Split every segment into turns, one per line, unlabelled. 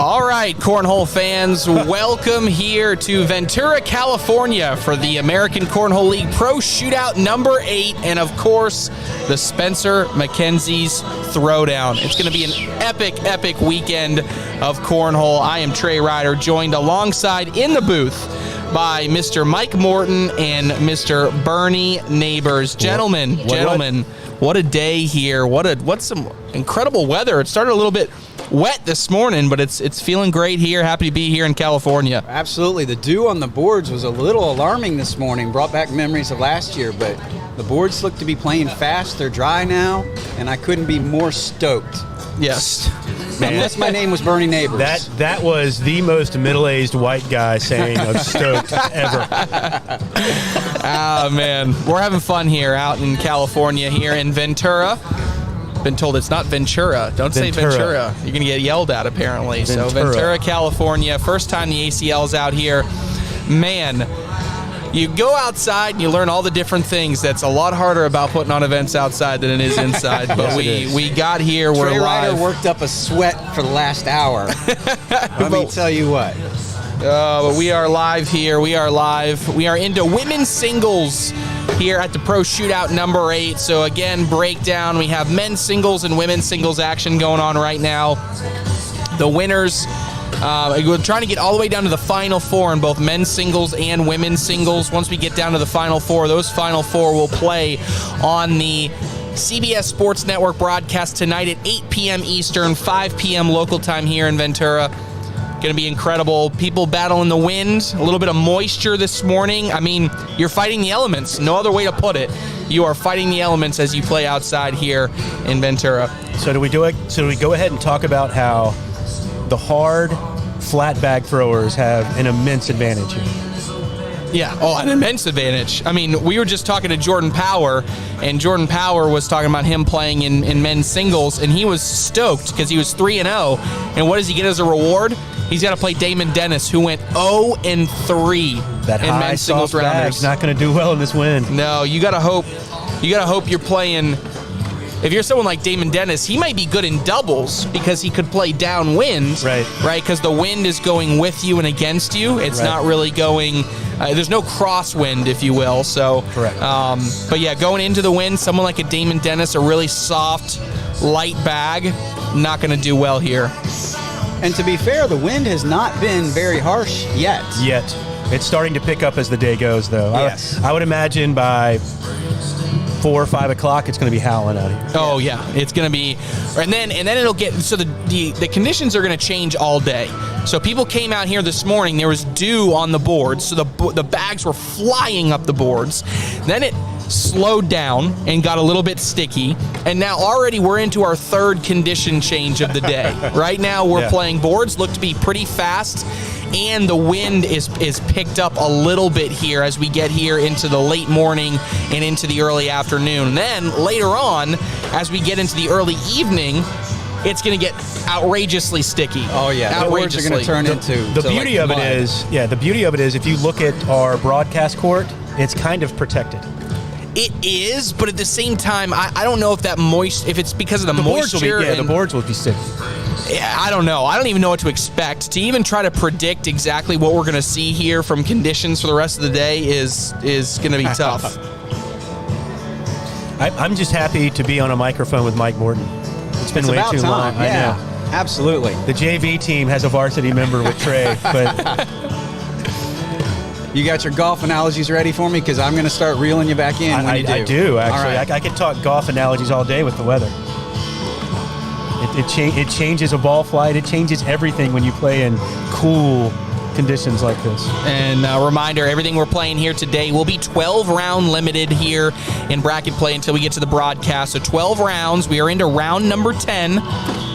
All right, Cornhole fans, welcome here to Ventura, California for the American Cornhole League Pro Shootout number 8, and of course, the Spencer Makenzie's Throwdown. It's going to be an epic weekend of Cornhole. I am Trey Ryder, joined alongside in the booth by Mr. Mike Morton and Mr. Bernie Neighbors. Gentlemen, what a day here. What's some incredible weather. It started a little bit wet this morning, but it's feeling great here. Happy to be here in California.
Absolutely. The dew on the boards was a little alarming this morning. Brought back memories of last year, but the boards look to be playing fast. They're dry now, and I couldn't be more stoked.
Yes.
Unless my name was Bernie Neighbors.
That was the most middle-aged white guy saying of stoked ever.
Oh, man. We're having fun here out in California, here in Ventura. Been told it's not Ventura. Don't say Ventura. You're going to get yelled at, apparently. So Ventura, California. First time the ACL's out here. Man, you go outside and you learn all the different things. That's a lot harder about putting on events outside than it is inside. But we got here. We're
Trey
live.
Ryder worked up a sweat for the last hour. Let me tell you what.
But we are live here. We are live. We are into women's singles here at the Pro Shootout number 8. So again, breakdown. We have men's singles and women's singles action going on right now. The winners, we're trying to get all the way down to the final 4 in both men's singles and women's singles. Once we get down to the final 4, those final 4 will play on the CBS Sports Network broadcast tonight at 8 p.m. Eastern, 5 p.m. local time here in Ventura. Going to be incredible. People battling the wind, a little bit of moisture this morning. I mean, you're fighting the elements. No other way to put it. You are fighting the elements as you play outside here in Ventura.
So do we go ahead and talk about how the hard, flat bag throwers have an immense advantage here?
Yeah, an immense advantage. I mean, we were just talking to Jordan Power, and Jordan Power was talking about him playing in men's singles, and he was stoked because he was 3-0. And what does he get as a reward? He's got to play Damon Dennis, who went 0-3
that
in
high,
men's singles
soft
rounders.
bag's not going to do well in this win.
No, you got to hope. You got to hope you're playing. If you're someone like Damon Dennis, he might be good in doubles because he could play downwind, right? Because the wind is going with you and against you. It's not really going. There's no crosswind, if you will. So,
correct.
But yeah, going into the wind, someone like a Damon Dennis, a really soft, light bag, not going to do well here.
And to be fair, the wind has not been very harsh yet.
It's starting to pick up as the day goes, though.
Yes.
I would imagine by 4 or 5 o'clock, it's going to be howling out here.
Oh yeah, it's going to be, and then it'll get. So the conditions are going to change all day. So people came out here this morning. There was dew on the boards, so the bags were flying up the boards. Then it slowed down and got a little bit sticky, and now already we're into our third condition change of the day. Right now we're playing boards look to be pretty fast, and the wind is picked up a little bit here as we get here into the late morning and into the early afternoon. Then later on, as we get into the early evening, it's going to get outrageously sticky.
Oh yeah, the boards are going to turn into
the beauty of it is, the beauty of it is if you look at our broadcast court, it's kind of protected.
It is, but at the same time, I don't know if if it's because of the moisture.
The boards will be sticky.
Yeah, I don't know. I don't even know what to expect. To even try to predict exactly what we're going to see here from conditions for the rest of the day is going to be tough.
I'm just happy to be on a microphone with Mike Morton. It's been way too long.
Yeah,
I know.
Absolutely.
The JV team has a varsity member with Trey, but
you got your golf analogies ready for me? Because I'm going to start reeling you back in when you do.
I do, actually.
Right.
I could talk golf analogies all day with the weather. It changes a ball flight. It changes everything when you play in cool conditions like this.
And a reminder, everything we're playing here today will be 12-round limited here in bracket play until we get to the broadcast. So 12 rounds. We are into round number 10.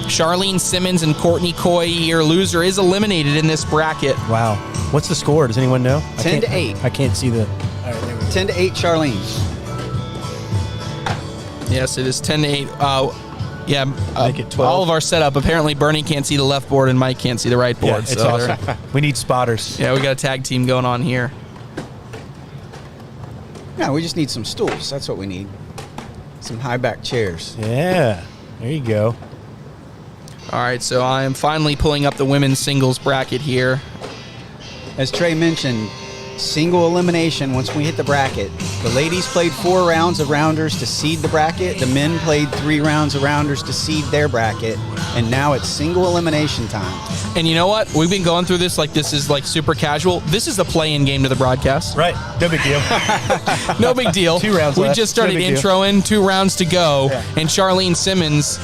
Charlene Simmons and Courtney Coy, your loser, is eliminated in this bracket.
Wow. What's the score? Does anyone know?
10-8.
I can't see the...
10-8 Charlene.
Yes, it is 10-8.
Make it 12.
All of our setup. Apparently, Bernie can't see the left board and Mike can't see the right board.
Yeah, it's awesome. We need spotters.
Yeah, we got a tag team going on here.
No, we just need some stools. That's what we need. Some high back chairs.
Yeah. There you go.
All right, so I am finally pulling up the women's singles bracket here.
As Trey mentioned, single elimination once we hit the bracket. The ladies played 4 rounds of rounders to seed the bracket. The men played 3 rounds of rounders to seed their bracket. And now it's single elimination time.
And you know what? We've been going through this like this is like super casual. This is the play-in game to the broadcast.
Right. No big deal.
No big deal.
2 rounds
We
left.
just started
No big deal.
introing, 2 rounds to go.
Yeah.
And Charlene Simmons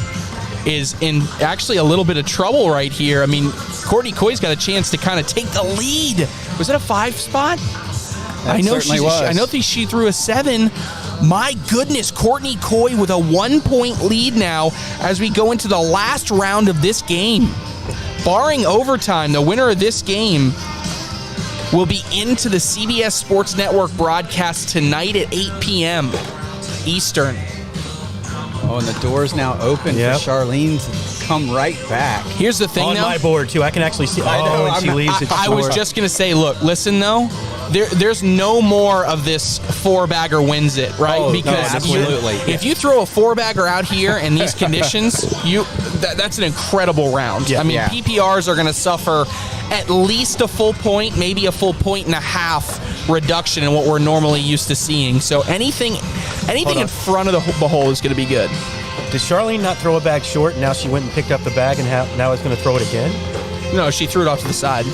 is in actually a little bit of trouble right here. I mean, Courtney Coy's got a chance to kind of take the lead. Was it a 5 spot? I know
certainly was.
I know she threw a 7. My goodness, Courtney Coy with a 1-point lead now as we go into the last round of this game. Barring overtime, the winner of this game will be into the CBS Sports Network broadcast tonight at 8 p.m. Eastern.
Oh, and the door's now open
Yep.
for Charlene to come right back.
Here's the thing,
On
though.
my board, too. I can actually see.
I know,
and she
I'm-
leaves it
I was
short.
just going to say, look, listen, though. There's no more of this 4-bagger wins it, right?
Oh, no,
because
absolutely.
if you throw a 4-bagger out here in these conditions, that's an incredible round.
Yeah.
I mean,
Yeah.
PPRs are going to suffer at least a full point, maybe a full point and a half reduction in what we're normally used to seeing. So anything in front of the hole is going to be good.
Did Charlene not throw a bag short? Now she went and picked up the bag and now is going to throw it again?
No, she threw it off to the side.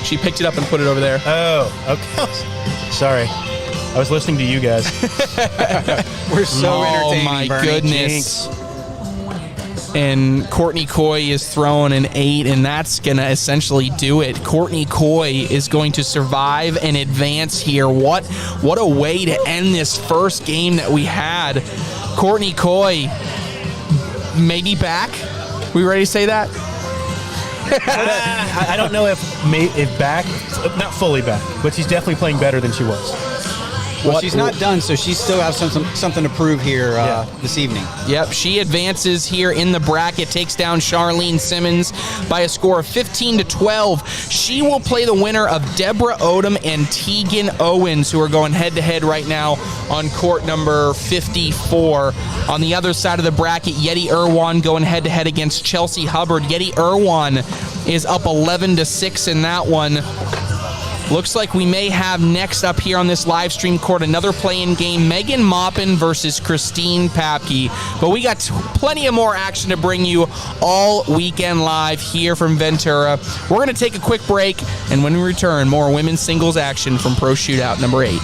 She picked it up and put it over there.
Oh, okay. Sorry. I was listening to you guys.
We're so entertaining,
my
Bernie.
goodness. And Courtney Coy is throwing an 8, and that's going to essentially do it. Courtney Coy is going to survive and advance here. What a way to end this first game that we had. Courtney Coy maybe back? We ready to say that?
I don't know if back, not fully back, but she's definitely playing better than she was.
Well, she's not done, so she still has something to prove here this evening.
Yep, she advances here in the bracket, takes down Charlene Simmons by a score of 15-12. She will play the winner of Deborah Odom and Tegan Owens, who are going head-to-head right now on court number 54. On the other side of the bracket, Yeti Irwan going head-to-head against Chelsea Hubbard. Yeti Irwan is up 11-6 in that one. Looks like we may have next up here on this live stream court another play-in game, Megan Maupin versus Christine Papke. But we got plenty of more action to bring you all weekend live here from Ventura. We're going to take a quick break, and when we return, more women's singles action from Pro Shootout number 8.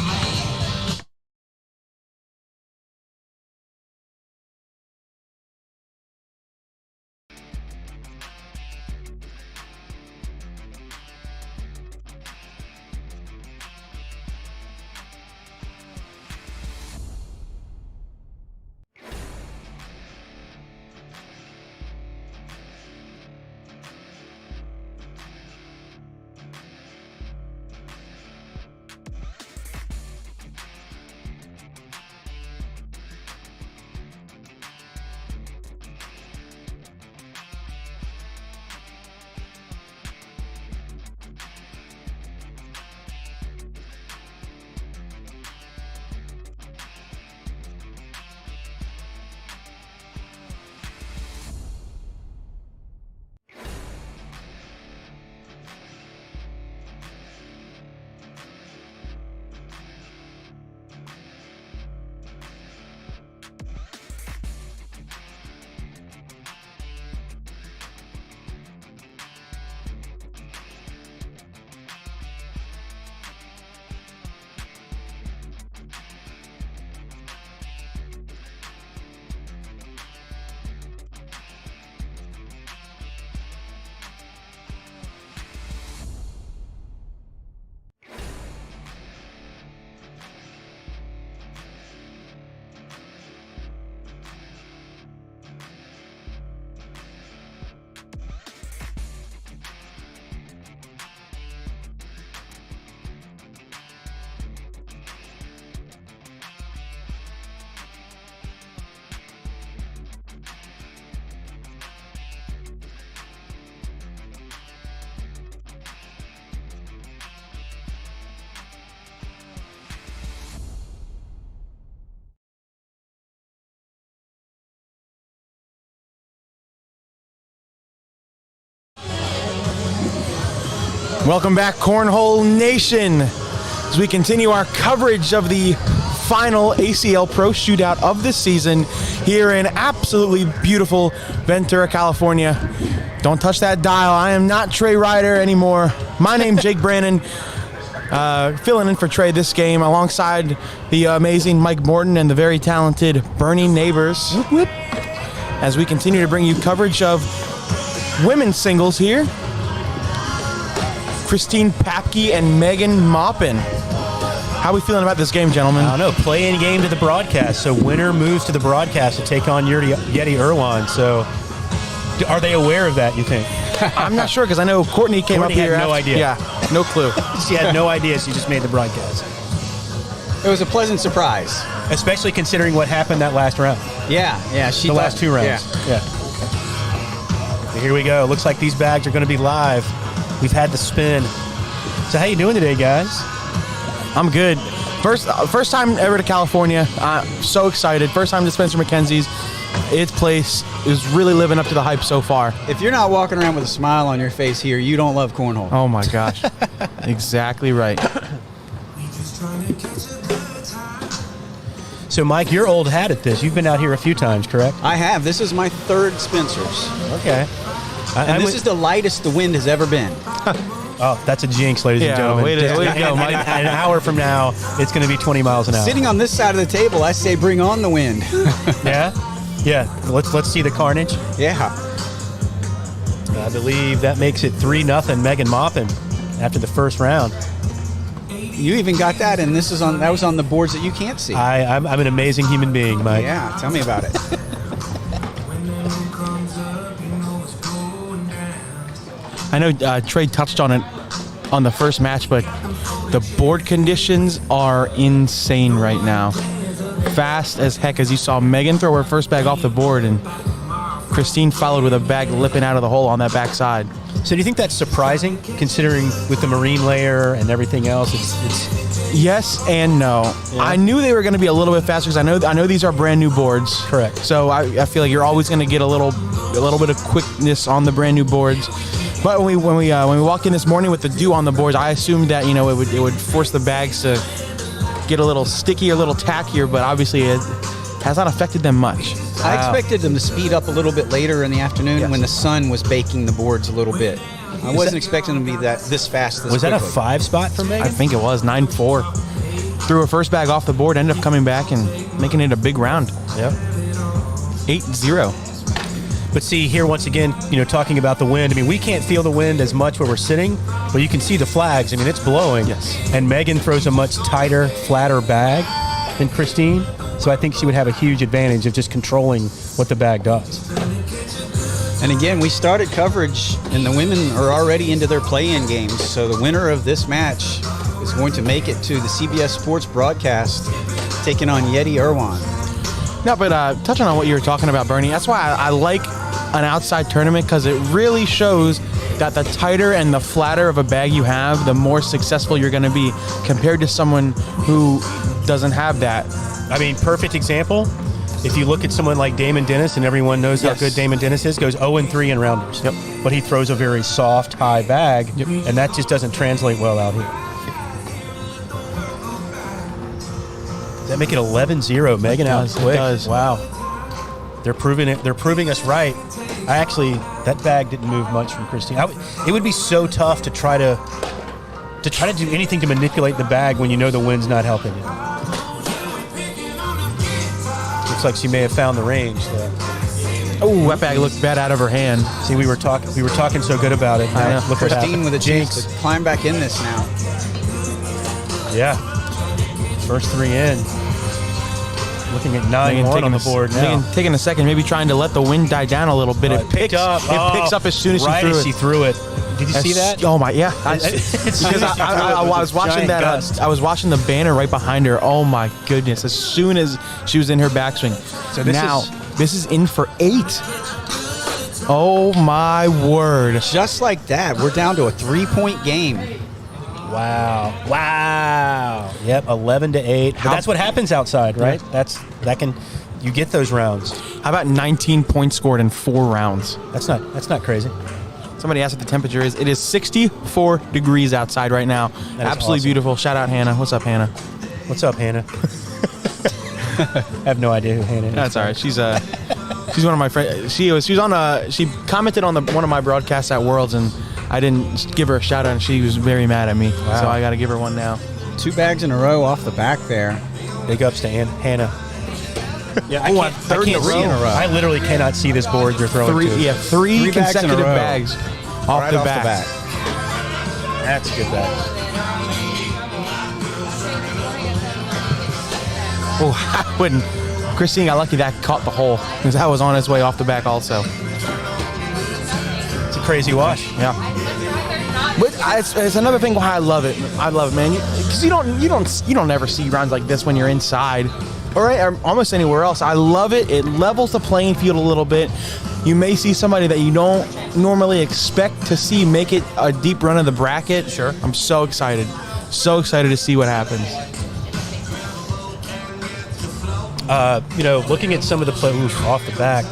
Welcome back, Cornhole Nation, as we continue our coverage of the final ACL Pro Shootout of the season here in absolutely beautiful Ventura, California. Don't touch that dial. I am not Trey Ryder anymore. My name's Jake Brannon, filling in for Trey this game alongside the amazing Mike Morton and the very talented Bernie Neighbors. Whoop, whoop. As we continue to bring you coverage of women's singles here. Christine Papke and Megan Maupin. How are we feeling about this game, gentlemen?
I don't know. Play-in game to the broadcast. So winner moves to the broadcast to take on Yeti Irwan. So are they aware of that, you think?
I'm not sure because I know Courtney came up here.
Had no idea.
Yeah, no clue.
She had no idea she just made the broadcast.
It was a pleasant surprise.
Especially considering what happened that last round.
Yeah.
The last 2 rounds. Yeah. So here we go. Looks like these bags are going to be live. We've had the spin. So how you doing today, guys?
I'm good. First time ever to California. I'm so excited. First time to Spencer Mackenzie's. Its place is really living up to the hype so far.
If you're not walking around with a smile on your face here, you don't love cornhole.
Oh my gosh. Exactly right.
So, Mike, you're old hat at this. You've been out here a few times, correct?
I have. This is my third Spencer's.
Okay.
And this is the lightest the wind has ever been.
Oh, that's a jinx, ladies and gentlemen.
Way to go, Mike.
An hour from now, it's going to be 20 miles an hour.
Sitting on this side of the table, I say bring on the wind.
Yeah? Yeah. Let's see the carnage.
Yeah.
I believe that makes it 3-0 Megan Maupin after the first round.
You even got that, and that was on the boards that you can't see.
I'm an amazing human being, Mike.
Yeah, tell me about it.
I know Trey touched on it on the first match, but the board conditions are insane right now. Fast as heck, as you saw Megan throw her first bag off the board, and Christine followed with a bag lipping out of the hole on that backside.
So do you think that's surprising, considering with the marine layer and everything else? It's
Yes and no.
Yeah.
I knew they were going to be a little bit faster because I know these are brand new boards.
Correct.
So I feel like you're always going to get a little bit of quickness on the brand new boards. But when we walked in this morning with the dew on the boards, I assumed that it would force the bags to get a little stickier, a little tackier. But obviously it has not affected them much.
I expected them to speed up a little bit later in the afternoon when the sun was baking the boards a little bit. I wasn't expecting them to be this fast this
Was that a
quickly.
5 spot for Megan?
I think it was 9-4. Threw her first bag off the board, ended up coming back and making it a big round.
Yep.
8-0.
But see, here once again, talking about the wind. I mean, we can't feel the wind as much where we're sitting, but you can see the flags. I mean, it's blowing.
Yes.
And Megan throws a much tighter, flatter bag than Christine. So I think she would have a huge advantage of just controlling what the bag does.
And again, we started coverage, and the women are already into their play-in games. So the winner of this match is going to make it to the CBS Sports broadcast, taking on Yeti Irwan.
No, but touching on what you were talking about, Bernie, that's why I like an outside tournament, because it really shows that the tighter and the flatter of a bag you have, the more successful you're going to be compared to someone who doesn't have that.
I mean, perfect example. If you look at someone like Damon Dennis, and everyone knows how good Damon Dennis is, goes 0-3 in rounders.
Yep.
But he throws a very soft, high bag, and that just doesn't translate well out here. Does that make it 11-0? Megan out quick.
It does.
Wow. They're proving it. They're proving us right. That bag didn't move much from Christine. It would be so tough to try to do anything to manipulate the bag when you know the wind's not helping you. Looks like she may have found the range there.
Oh, that bag looked bad out of her hand.
See, we were talking so good about it.
I know.
Look what
Christine
happened.
with a chance to climb back in this now.
Yeah. First 3 in. Looking at 9-1 on the board now.
Taking a second, maybe trying to let the wind die down a little bit. It picks up. It picks up as soon as
right
she
threw it. Did you see that?
Oh my, yeah. Because I was watching that. I was watching the banner right behind her. Oh my goodness! As soon as she was in her backswing.
So
this is in for 8. Oh my word!
Just like that, we're down to a 3-point game.
Wow. Yep, 11-8. But that's what happens outside, right? You get those rounds.
How about 19 points scored in 4 rounds?
That's not crazy.
Somebody asked what the temperature is. It is 64 degrees outside right now.
That is
Absolutely
awesome.
beautiful. Shout out Hannah. What's up, Hannah?
What's up, Hannah? I have no idea who Hannah is.
That's all right. She's one of my friends. She commented on one of my broadcasts at Worlds, and I didn't give her a shout out, and she was very mad at me.
Wow.
So I got to give her one now.
2 bags in a row off the back there.
Big ups to Hannah. Yeah, I
Oh,
can't,
third
I can't
in a
see.
row.
I literally cannot see this board you're throwing
Three
to.
consecutive
bags in a row.
bags off
Right
the
off
back.
the back.
That's good bags.
Oh, I wouldn't. Christine got lucky that caught the hole because that was on its way off the back also.
It's a crazy wash.
Yeah. But it's another thing why I love it. I love it, man. Because you don't ever see rounds like this when you're inside, or almost anywhere else. I love it. It levels the playing field a little bit. You may see somebody that you don't normally expect to see make it a deep run of the bracket. Sure. I'm so excited. So excited to see what happens.
Looking at some of the play off the back,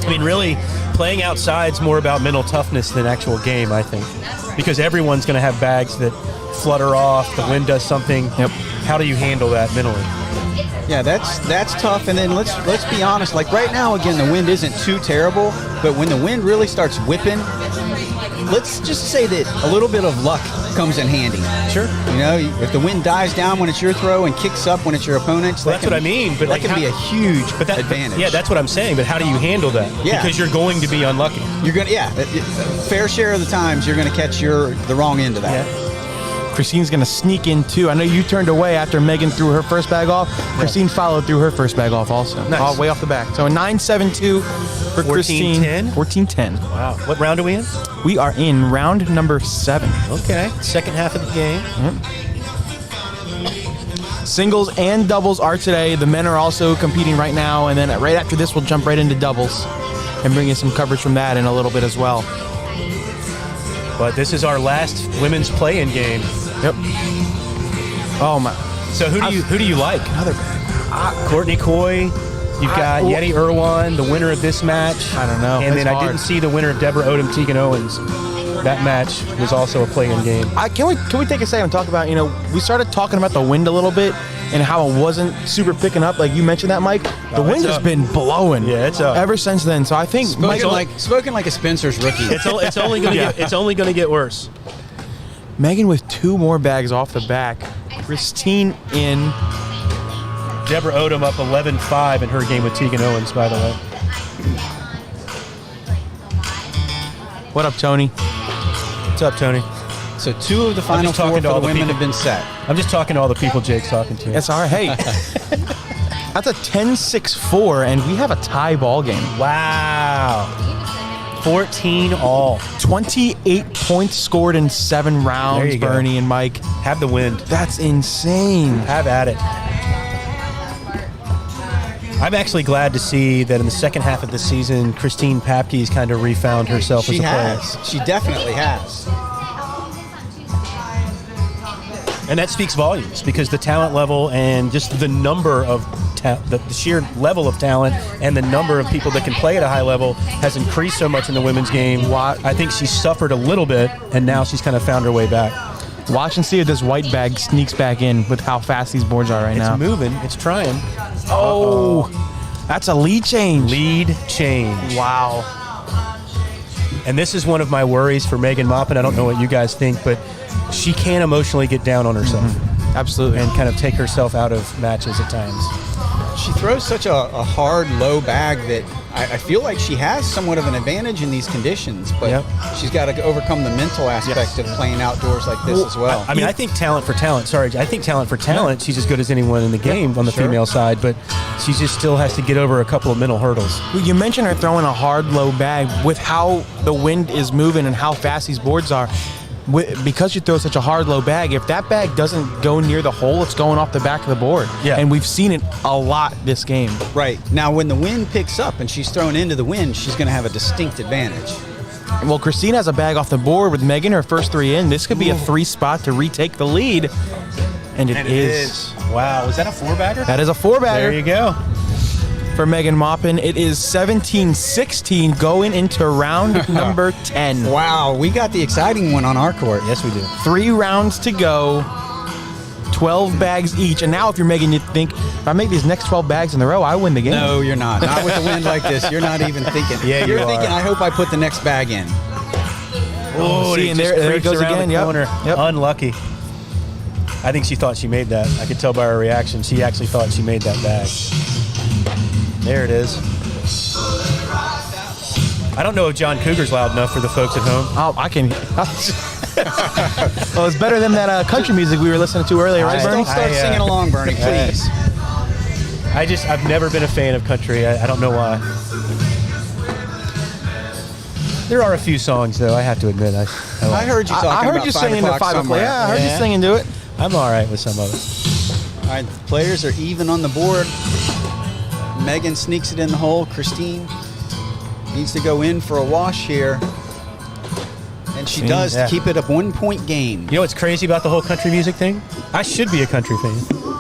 I mean, really, playing outside's more about mental toughness than actual game, I think. Because everyone's going to have bags that flutter off, the wind does something.
Yep.
How do you handle that mentally?
Yeah, that's tough. And then let's be honest. Like right now, again, the wind isn't too terrible, but when the wind really starts whipping, let's just say that a little bit of luck comes in handy.
Sure.
You know, if the wind dies down when it's your throw and kicks up when it's your opponent's,
Well, that's what I mean. But
that can be a huge advantage.
Yeah, that's what I'm saying. But how do you handle that?
Yeah.
Because you're going to be unlucky.
You're gonna, fair share of the times you're gonna catch the wrong end of that.
Yeah.
Christine's going to sneak in too. I know you turned away after Megan threw her first bag off. Christine followed through her first bag off also.
Nice.
All way off the back. So a 9-7-2 for Christine.
14-10?
14-10.
Wow. What round are we in?
We are in round number 7.
Okay. Second half of the game.
Singles and doubles are today. The men are also competing right now. And then right after this, we'll jump right into doubles and bring you some coverage from that in a little bit as well.
But this is our last women's play-in game.
Yep. Oh, my.
So who do you like?
Another bag.
Courtney Coy. You've got Yeti Irwan, the winner of this match.
I don't know.
And
It's
then I
hard.
didn't see the winner of Deborah Odom, Tegan Owens. That match was also a play-in game.
Can we take a second and talk about, we started talking about the wind a little bit and how it wasn't super picking up. Like you mentioned that, Mike. The wind
it's
has
up.
been blowing.
Yeah, it's up.
Ever since then. So I think
Spoken like a Spencer's rookie.
It's only going to get worse.
Megan with 2 more bags off the back. Christine in.
Deborah Odom up 11-5 in her game with Tegan Owens, by the way.
What up, Tony?
What's up, Tony?
So 2 of the final
just
4
talking
for
to
the
all the
women
people.
have been set.
I'm just talking to all the people Jake's talking to.
That's all right. Hey, that's a 10-6-4, and we have a tie ball game.
Wow. 14 all.
28 points scored in 7
There
rounds,
you go.
Bernie and Mike.
Have the wind.
That's insane.
Have at it. I'm actually glad to see that in the second half of the season, Christine Papke's kind of refound herself
She
as a player.
has. She definitely has.
And that speaks volumes because the talent level and just the number of the sheer level of talent and the number of people that can play at a high level has increased so much in the women's game. I think she suffered a little bit, and now she's kind of found her way back.
Watch and see if this white bag sneaks back in with how fast these boards are right now.
It's moving. It's trying.
Oh, that's a lead change.
Lead change.
Wow.
And this is one of my worries for Megan Maupin. I don't know what you guys think, but she can emotionally get down on herself.
Absolutely.
And kind of take herself out of matches at times.
She throws such a hard, low bag that I feel like she has somewhat of an advantage in these conditions, but she's got to overcome the mental aspect of playing outdoors like this as well.
I mean, I think talent for talent, she's as good as anyone in the game on the female side, but she just still has to get over a couple of mental hurdles.
Well, you mentioned her throwing a hard, low bag with how the wind is moving and how fast these boards are. Because you throw such a hard, low bag, if that bag doesn't go near the hole, it's going off the back of the board.
Yeah.
And we've seen it a lot this game.
Right. Now, when the wind picks up and she's thrown into the wind, she's going to have a distinct advantage.
Well, Christine has a bag off the board with Megan, her first 3 in. This could be a 3 spot to retake the lead. And it is.
Wow. Was that a 4-bagger?
That is a 4-bagger.
There you go.
for Megan Maupin. It is 17-16 going into round number 10.
Wow, we got the exciting one on our court.
Yes, we do.
3 rounds to go. 12 bags each. And now if you're Megan, you think, if I make these next 12 bags in a row, I win the game.
No, you're not. Not with the wind like this. You're not even thinking.
Yeah,
you're
you
thinking,
are.
I hope I put the next bag in.
Oh,
see, and there it goes again.
The corner.
Yep.
Unlucky. I think she thought she made that. I could tell by her reaction. She actually thought she made that bag. There it is. I don't know if John Cougar's loud enough for the folks at home.
Oh, I can. Well, it's better than that country music we were listening to earlier, right,
Just
Bernie?
don't start singing along, Bernie, please.
I've never been a fan of country. I don't know why. There are a few songs, though, I have to admit. I
heard you talking
I heard
about
you
5
singing to
o'clock
5 o'clock.
somewhere.
Yeah, I heard you
Yeah.
singing to it.
I'm all right with some of it.
All right, the players are even on the board. Megan sneaks it in the hole. Christine needs to go in for a wash here. And she does
Yeah.
to keep it a 1-point game.
You know what's crazy about the whole country music thing? I should be a country fan.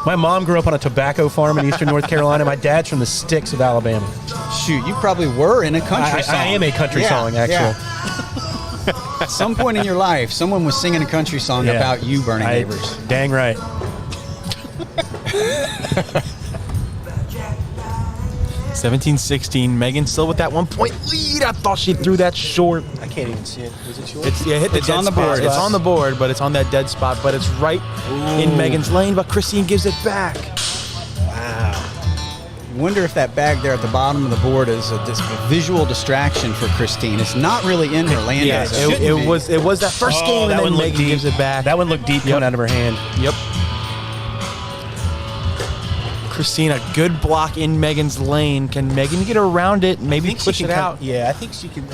My mom grew up on a tobacco farm in eastern North Carolina. My dad's from the sticks of Alabama.
Shoot, you probably were in a country song.
I am a country
Yeah,
song, actually.
yeah. At some point in your life, someone was singing a country song
Yeah.
about you, Bernie
I-
Neighbors.
Dang right.
17-16. Megan still with that 1-point lead. I thought she threw that short.
I can't even see it. Was it short?
Hit the
It's
dead
on the
spot.
board.
It's on the board, but it's on that dead spot. But it's right in Megan's lane. But Christine gives it back.
Wonder if that bag there at the bottom of the board is a visual distraction for Christine. It's not really in her land.
Yeah,
as it
it was that first game, and then
looked
Megan
deep.
gives it back.
That one looked deep coming out of her hand.
Yep. Christine, a good block in Megan's lane. Can Megan get around it? Maybe push it out.
Yeah, I think she can.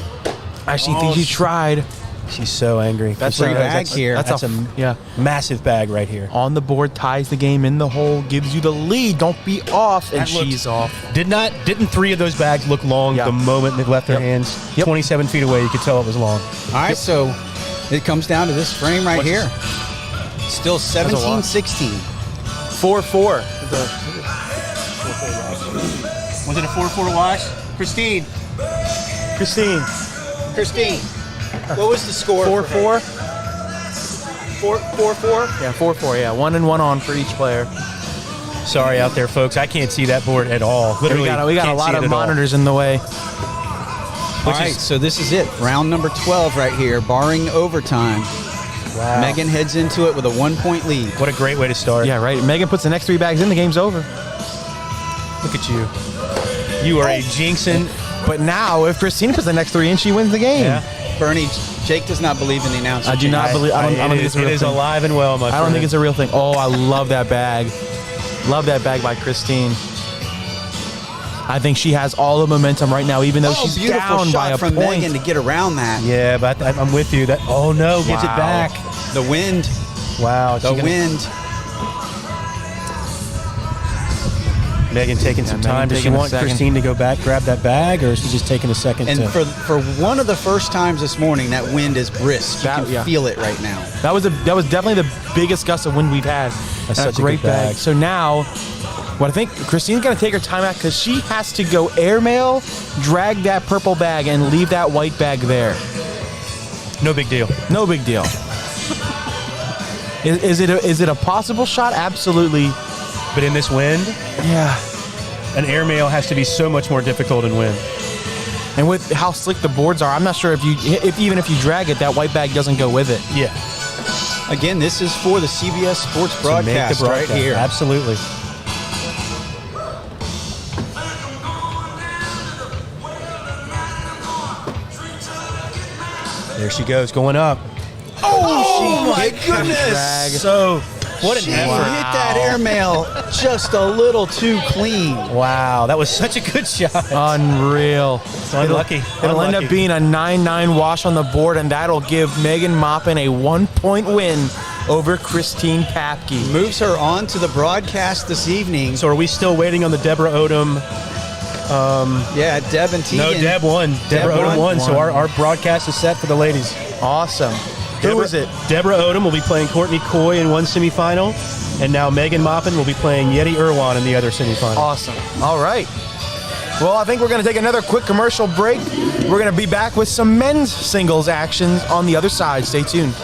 I actually think she tried.
She's so angry.
That's
Free
a
bag here.
That's a
yeah, massive bag right here.
on the board, ties the game in the hole, gives you the lead. Don't be off, and
That looked-
she's off.
Didn't 3 of those bags look long
Yeah.
the moment they left their
Yep.
hands?
Yep.
27 feet away, you could tell it was long.
All right, so it comes down to this frame right here. Still 17-16.
4-4.
Was it a 4-4 wash? Christine.
Christine,
Christine, what was the score?
4-4.
4-4?
Yeah, 4-4. Yeah, 1 and 1 on for each player.
Sorry out there, folks. I can't see that board at all. Literally,
we got a
can't
lot
see it
of
at all.
monitors in the way.
All right, so this is it. Round number 12 right here, barring overtime.
Wow.
Megan heads into it with a 1-point lead.
What a great way to start.
Yeah, right. Megan puts the next 3 bags in, the game's over.
Look at you. You are a jinxing.
But now, if Christina puts the next 3 in, she wins the game.
Yeah.
Bernie, Jake does not believe in the announcement.
I do not believe. I don't think it's a real
It is
thing.
alive and well, my friend.
I don't think it's a real thing. Oh, I love that bag. Love that bag by Christine. I think she has all the momentum right now, even though she's
beautiful
down
shot
by a
from
point.
Megan to get around that.
Yeah, but I'm with you. That. Oh no, gives it
Wow.
back.
The wind,
Wow.
the wind.
Megan taking some
Megan
time. Does she
taking a
want
second.
Christine to go back, grab that bag, or is she just taking a second
And
to?
for one of the first times this morning, that wind is brisk. You
That-
can
yeah.
feel it right now.
That was definitely the biggest gust of wind we've had.
That's
And
such a good bag.
So now, what I think Christine's gonna take her time out because she has to go airmail, drag that purple bag, and leave that white bag there.
No big deal.
No big deal. Is it a possible shot? Absolutely.
But in this wind,
Yeah.
an airmail has to be so much more difficult in wind.
And with how slick the boards are, I'm not sure if even if you drag it, that white bag doesn't go with it.
Yeah.
Again, this is for the CBS Sports
To make
broadcast,
the broadcast.
right here.
Absolutely. There she goes, going up.
Oh my goodness!
Drag.
So, what an
She
effort.
hit that airmail just a little too clean.
Wow, that was such a good shot.
Unreal.
Unlucky.
It'll end
Unlucky.
up being a 9-9 wash on the board, and that'll give Megan Maupin a 1-point win over Christine Papke.
Moves her on to the broadcast this evening.
So are we still waiting on the Deborah Odom?
Yeah, Deb and Tegan.
No, Deb won. Deborah Odom won. So
Won.
our broadcast is set for the ladies.
Awesome. Who is it?
Deborah Odom will be playing Courtney Coy in one semifinal, and now Megan Maupin will be playing Yeti Irwan in the other semifinal.
Awesome. All right. Well, I think we're going to take another quick commercial break. We're going to be back with some men's singles actions on the other side. Stay tuned.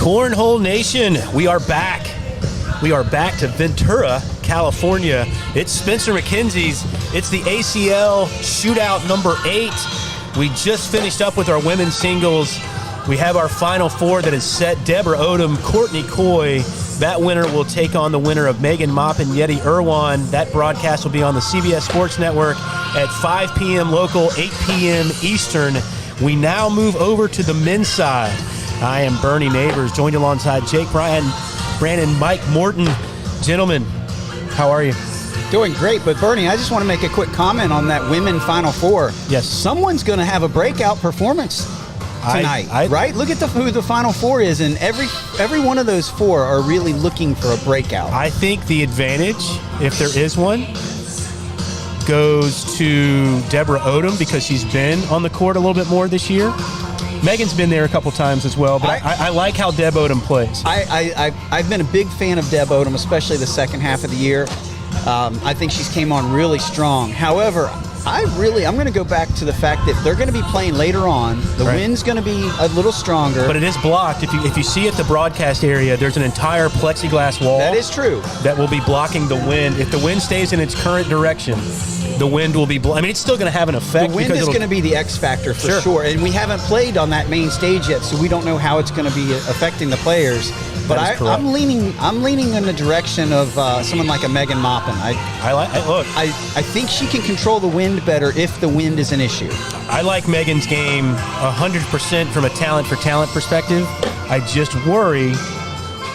Cornhole Nation, we are back. We are back to Ventura, California. It's Spencer Makenzie's. It's the ACL shootout number 8. We just finished up with our women's singles. We have our final 4 that is set. Deborah Odom, Courtney Coy. That winner will take on the winner of Megan Mopp and Yeti Irwan. That broadcast will be on the CBS Sports Network at 5 p.m. local, 8 p.m. Eastern. We now move over to the men's side. I am Bernie Neighbors, joined alongside Jake Brandon, Mike Morton. Gentlemen, how are you?
Doing great, but Bernie, I just want to make a quick comment on that women Final Four.
Yes.
Someone's going to have a breakout performance tonight, right? Look at who the Final Four is, and every one of those 4 are really looking for a breakout.
I think the advantage, if there is one, goes to Deborah Odom because she's been on the court a little bit more this year. Megan's been there a couple times as well, but I like how Deb Odom plays.
I've been a big fan of Deb Odom, especially the second half of the year. I think she's came on really strong. However, I'm going to go back to the fact that they're going to be playing later on. The wind's going to be a little stronger.
But it is blocked. If you see at the broadcast area, there's an entire plexiglass wall.
That is true.
That will be blocking the wind. If the wind stays in its current direction, the wind will be it's still going to have an effect.
The wind is going to be the X factor for sure. And we haven't played on that main stage yet, so we don't know how it's going to be affecting the players. But I'm leaning in the direction of someone like a Megan Moppin. I think she can control the wind better if the wind is an issue.
I like Megan's game 100% from a talent for talent perspective. I just worry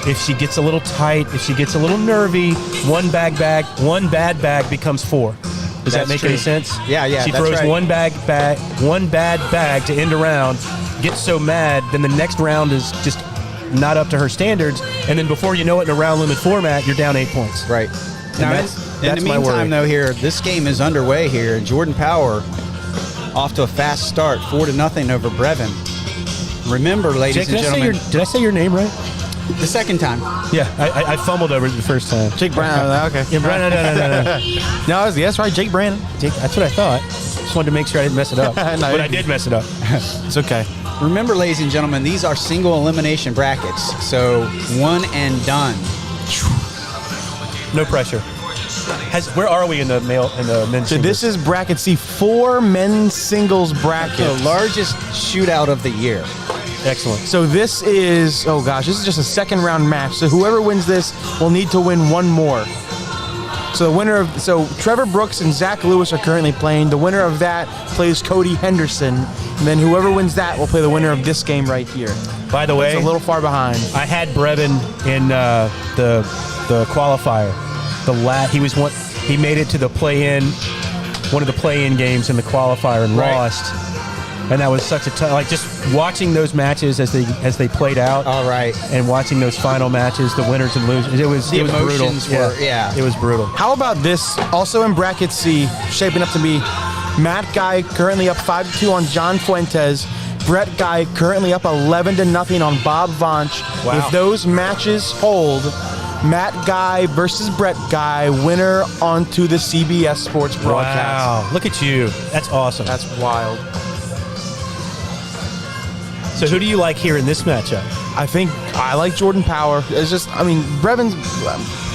if she gets a little tight, if she gets a little nervy, one bad bag becomes 4. Does that make any sense?
Yeah.
She throws one bad bag to end a round, gets so mad, then the next round is just not up to her standards, and then before you know it, in a round limit format, you're down 8 points.
Right. Now,
that's
in the meantime, though, this game is underway here, and Jordan Power off to a fast start, 4-0 over Brevin. Remember, ladies and gentlemen.
Did I say your name right?
The second time.
Yeah, I fumbled over it the first time.
Jake Brandon. Okay.
Yeah, no.
No, that's right, Jake Brandon.
Jake, that's what I thought. Just wanted to make sure I didn't mess it up. But I did mess it up.
It's okay.
Remember, ladies and gentlemen, these are single elimination brackets, so one and done.
No pressure. Where are we in the men's?
So this is bracket C, 4 men's singles bracket.
The largest shootout of the year.
Excellent.
So this is, this is just a second round match. So whoever wins this will need to win one more. So Trevor Brooks and Zach Lewis are currently playing. The winner of that plays Cody Henderson. And then whoever wins that will play the winner of this game right here.
By the way,
it's a little far behind.
I had Brevin in the qualifier. He made it to the play-in, one of the play-in games in the qualifier and lost. And that was such a tough, just watching those matches as they played out.
All right.
And watching those final matches, the winners and losers. It was brutal.
It
was brutal.
How about this? Also in bracket C, shaping up to be Matt Guy currently up 5-2 on John Fuentes. Brett Guy currently up 11-0 on Bob Vonch.
Wow.
If those matches hold, Matt Guy versus Brett Guy, winner onto the CBS Sports broadcast.
Wow. Look at you. That's awesome.
That's wild.
So who do you like here in this matchup?
I think I like Jordan Power. It's just, Brevin's,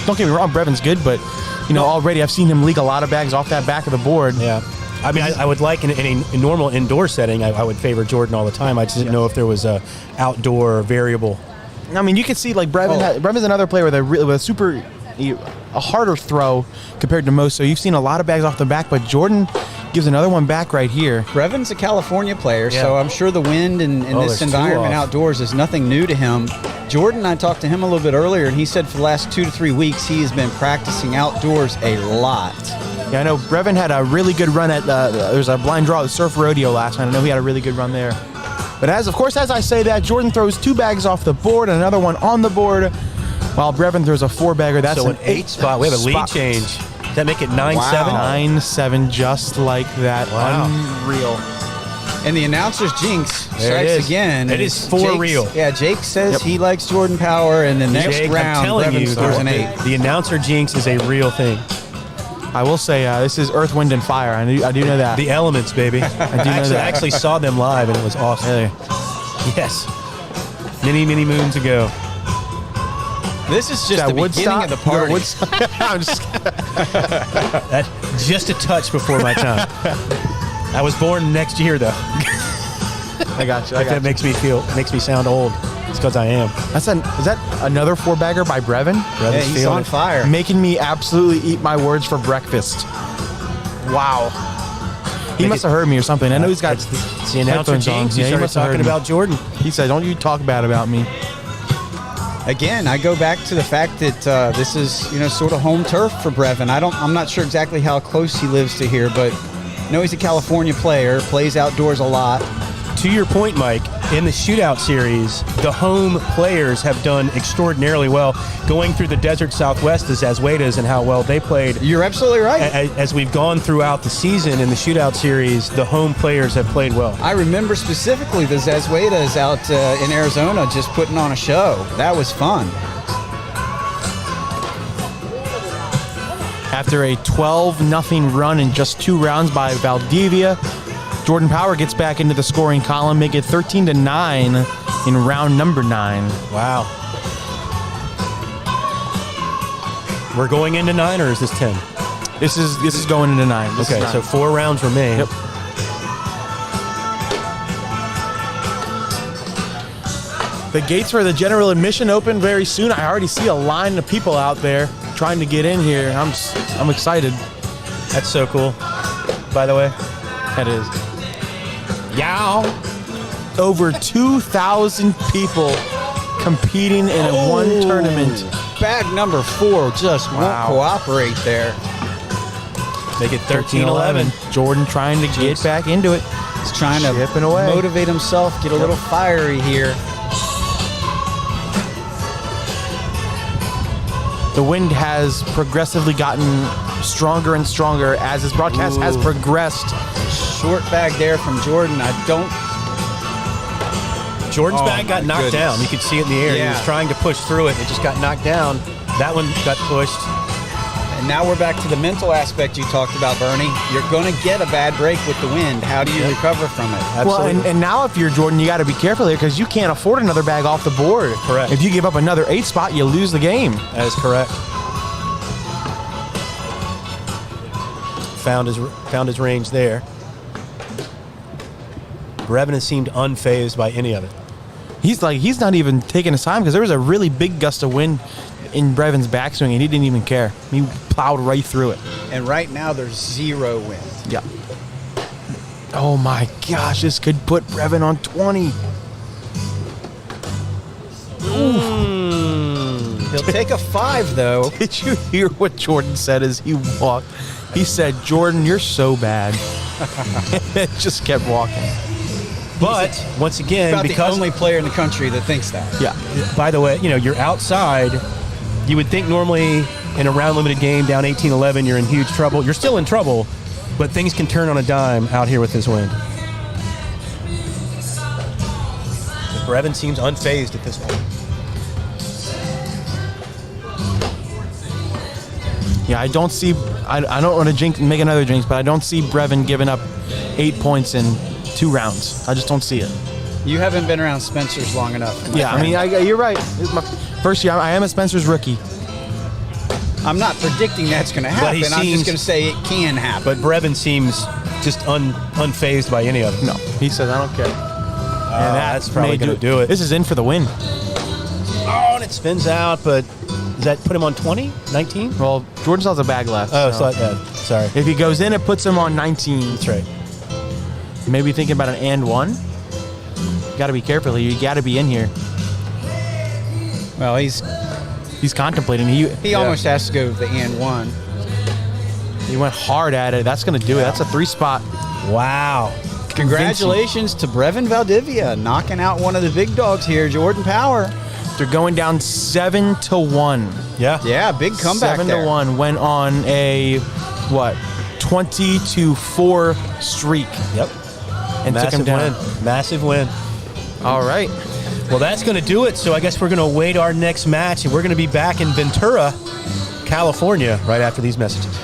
don't get me wrong, Brevin's good, but, already I've seen him leak a lot of bags off that back of the board.
Yeah. I would like in a normal indoor setting, I would favor Jordan all the time. I just didn't know if there was a outdoor variable.
You can see, Brevin's another player with a harder throw compared to most. So you've seen a lot of bags off the back, but Jordan gives another one back right here.
Brevin's a California player, so I'm sure the wind and this environment outdoors is nothing new to him. Jordan, I talked to him a little bit earlier, and he said for the last 2 to 3 weeks he has been practicing outdoors a lot.
Yeah, I know Brevin had a really good run at there was a blind draw at the Surf Rodeo last night. I know he had a really good run there. But as I say that, Jordan throws 2 bags off the board and another one on the board, while Brevin throws a 4-bagger. That's
an 8 spot. We have a lead change. Does that make it 9-7?
Wow. 9-7, just like that.
Wow.
Unreal.
And the announcer's jinx strikes again.
It is for real.
Yeah, Jake says he likes Jordan Power, and the next round, Brevin scores an 8.
The announcer jinx is a real thing.
I will say this is Earth, Wind, and Fire. I do know that.
The elements, baby. I actually saw them live, and it was awesome.
Really?
Yes. many, many moons ago.
This is just the beginning of the party.
I'm just,
That just a touch before my time. I was born next year, though.
I got you.
If that makes me sound old. It's because I am.
Is that another 4-bagger by Brevin?
Yeah, he's
feeling
on
it.
fire.
Making me absolutely eat my words for breakfast. Wow. He must have heard me or something. I know he's got
It's the announcer,
headphones on.
James. He
Yeah, he
started
must have heard
talking
me.
about Jordan.
He said, "Don't you talk bad about me."
Again, I go back to the fact that this is, sort of home turf for Brevin. I'm not sure exactly how close he lives to here, but I know he's a California player, plays outdoors a lot.
To your point, Mike, in the shootout series, the home players have done extraordinarily well. Going through the Desert Southwest, the Zazuetas, and how well they played.
You're absolutely right.
As we've gone throughout the season in the shootout series, the home players have played well.
I remember specifically the Zazuetas out in Arizona just putting on a show. That was fun.
After a 12-0 run in just 2 rounds by Valdivia, Jordan Power gets back into the scoring column, make it 13-9 in round number 9.
Wow. We're going into 9, or is this 10?
This is going into 9. This is
Okay,
9.
so 4 rounds remain.
Yep. The gates for the general admission open very soon. I already see a line of people out there trying to get in here. I'm excited.
That's so cool, by the way.
That is.
Yow.
Over 2,000 people competing in one tournament.
Bag number 4 just
Wow.
won't cooperate there.
Make it 13-11.
Jordan trying to get back into it.
He's trying to
Chipping away.
motivate himself, get a little fiery here.
The wind has progressively gotten stronger and stronger as this broadcast has progressed.
Short bag there from Jordan.
Jordan's
Oh,
bag got
my
knocked
goodness.
down. You could see it in the air. He
Yeah.
was trying to push through it. It just got knocked down. That one got pushed.
And now we're back to the mental aspect you talked about, Bernie. You're going to get a bad break with the wind. How do you recover from it?
Well,
Absolutely.
and now if you're Jordan, you got to be careful here because you can't afford another bag off the board.
Correct.
If you give up another 8 spot, you lose the game.
That is correct. Found his range there. Brevin has seemed unfazed by any of it.
He's not even taking his time because there was a really big gust of wind in Brevin's backswing and he didn't even care. He plowed right through it.
And right now there's 0 wind.
Yeah. Oh my gosh, this could put Brevin on 20.
He'll take a 5 though.
Did you hear what Jordan said as he walked? He said, "Jordan, you're so bad." It just kept walking.
But once again,
About the
because
only player in the country that thinks that.
Yeah.
by the way, you're outside. You would think normally in a round limited game down 18-11, you're in huge trouble. You're still in trouble, but things can turn on a dime out here with this wind. Brevin seems unfazed at this point.
Yeah, I don't see. I don't want to make another jinx, but I don't see Brevin giving up 8 points in 2 rounds. I just don't see it.
You haven't been around Spencer's long enough. my
Yeah, I
friend.
mean, you're right. This is my first year. I am a Spencer's rookie.
I'm not predicting that's going to happen.
he
I'm
seems-
just going to say it can happen.
But Brevin seems just unfazed by any of it.
No, he says I don't care. And
that's probably
may
going to do it.
This is in for the win.
Oh, and it spins out, but does that put him on 20, 19?
Well, Jordan still has a bag left.
Oh,
so
so sorry.
if he goes in, it puts him on 19.
That's right.
Maybe thinking about an and 1. You got to be careful. You got to be in here.
Well, he's
He's contemplating.
he almost has to go the and 1.
He went hard at it. That's going to do it. That's a 3 spot.
Wow.
Congratulations to Brevin Valdivia knocking out one of the big dogs here, Jordan Power.
They're going down 7-1.
Yeah.
Yeah, big comeback
7-1. Went on a 20-4 streak
Yep.
and took him
Massive
down.
win. Massive win.
All right.
Well, that's going to do it. So I guess we're going to await our next match, and we're going to be back in Ventura, California, right after these messages.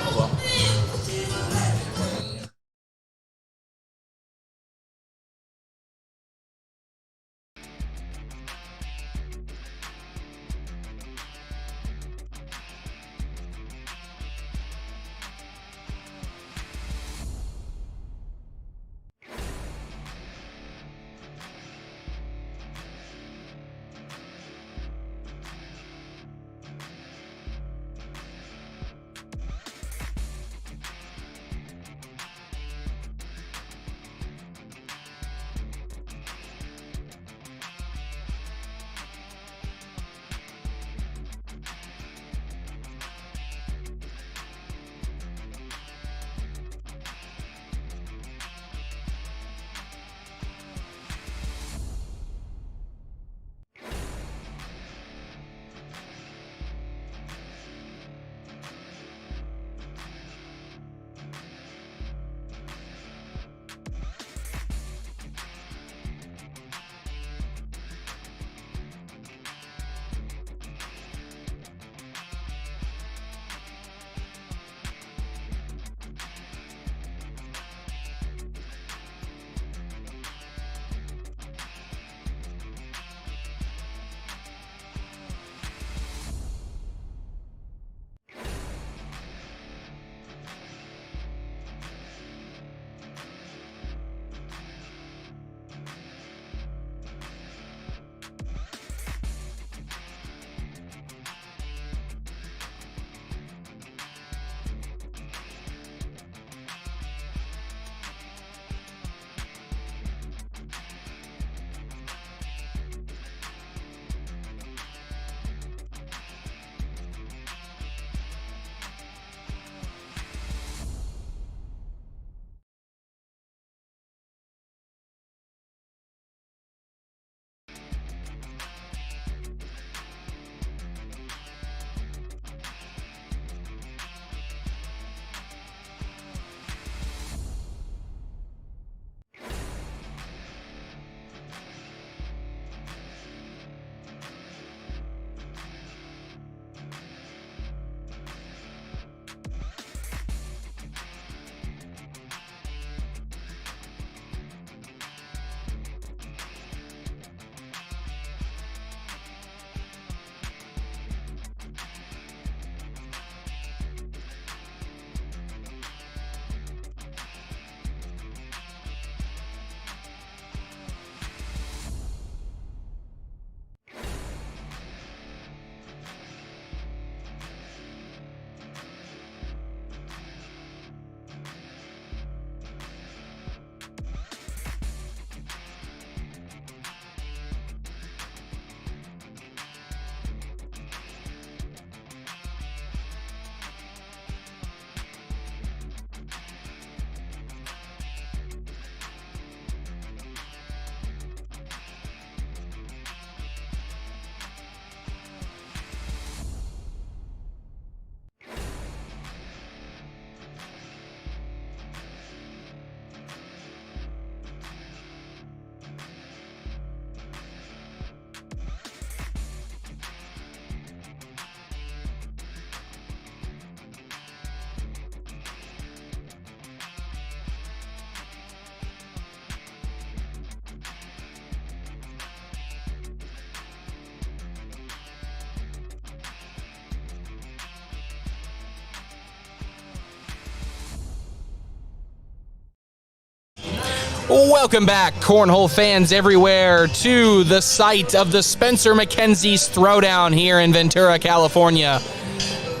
Welcome back, Cornhole fans everywhere, to the site of the Spencer Mackenzie's Throwdown here in Ventura, California.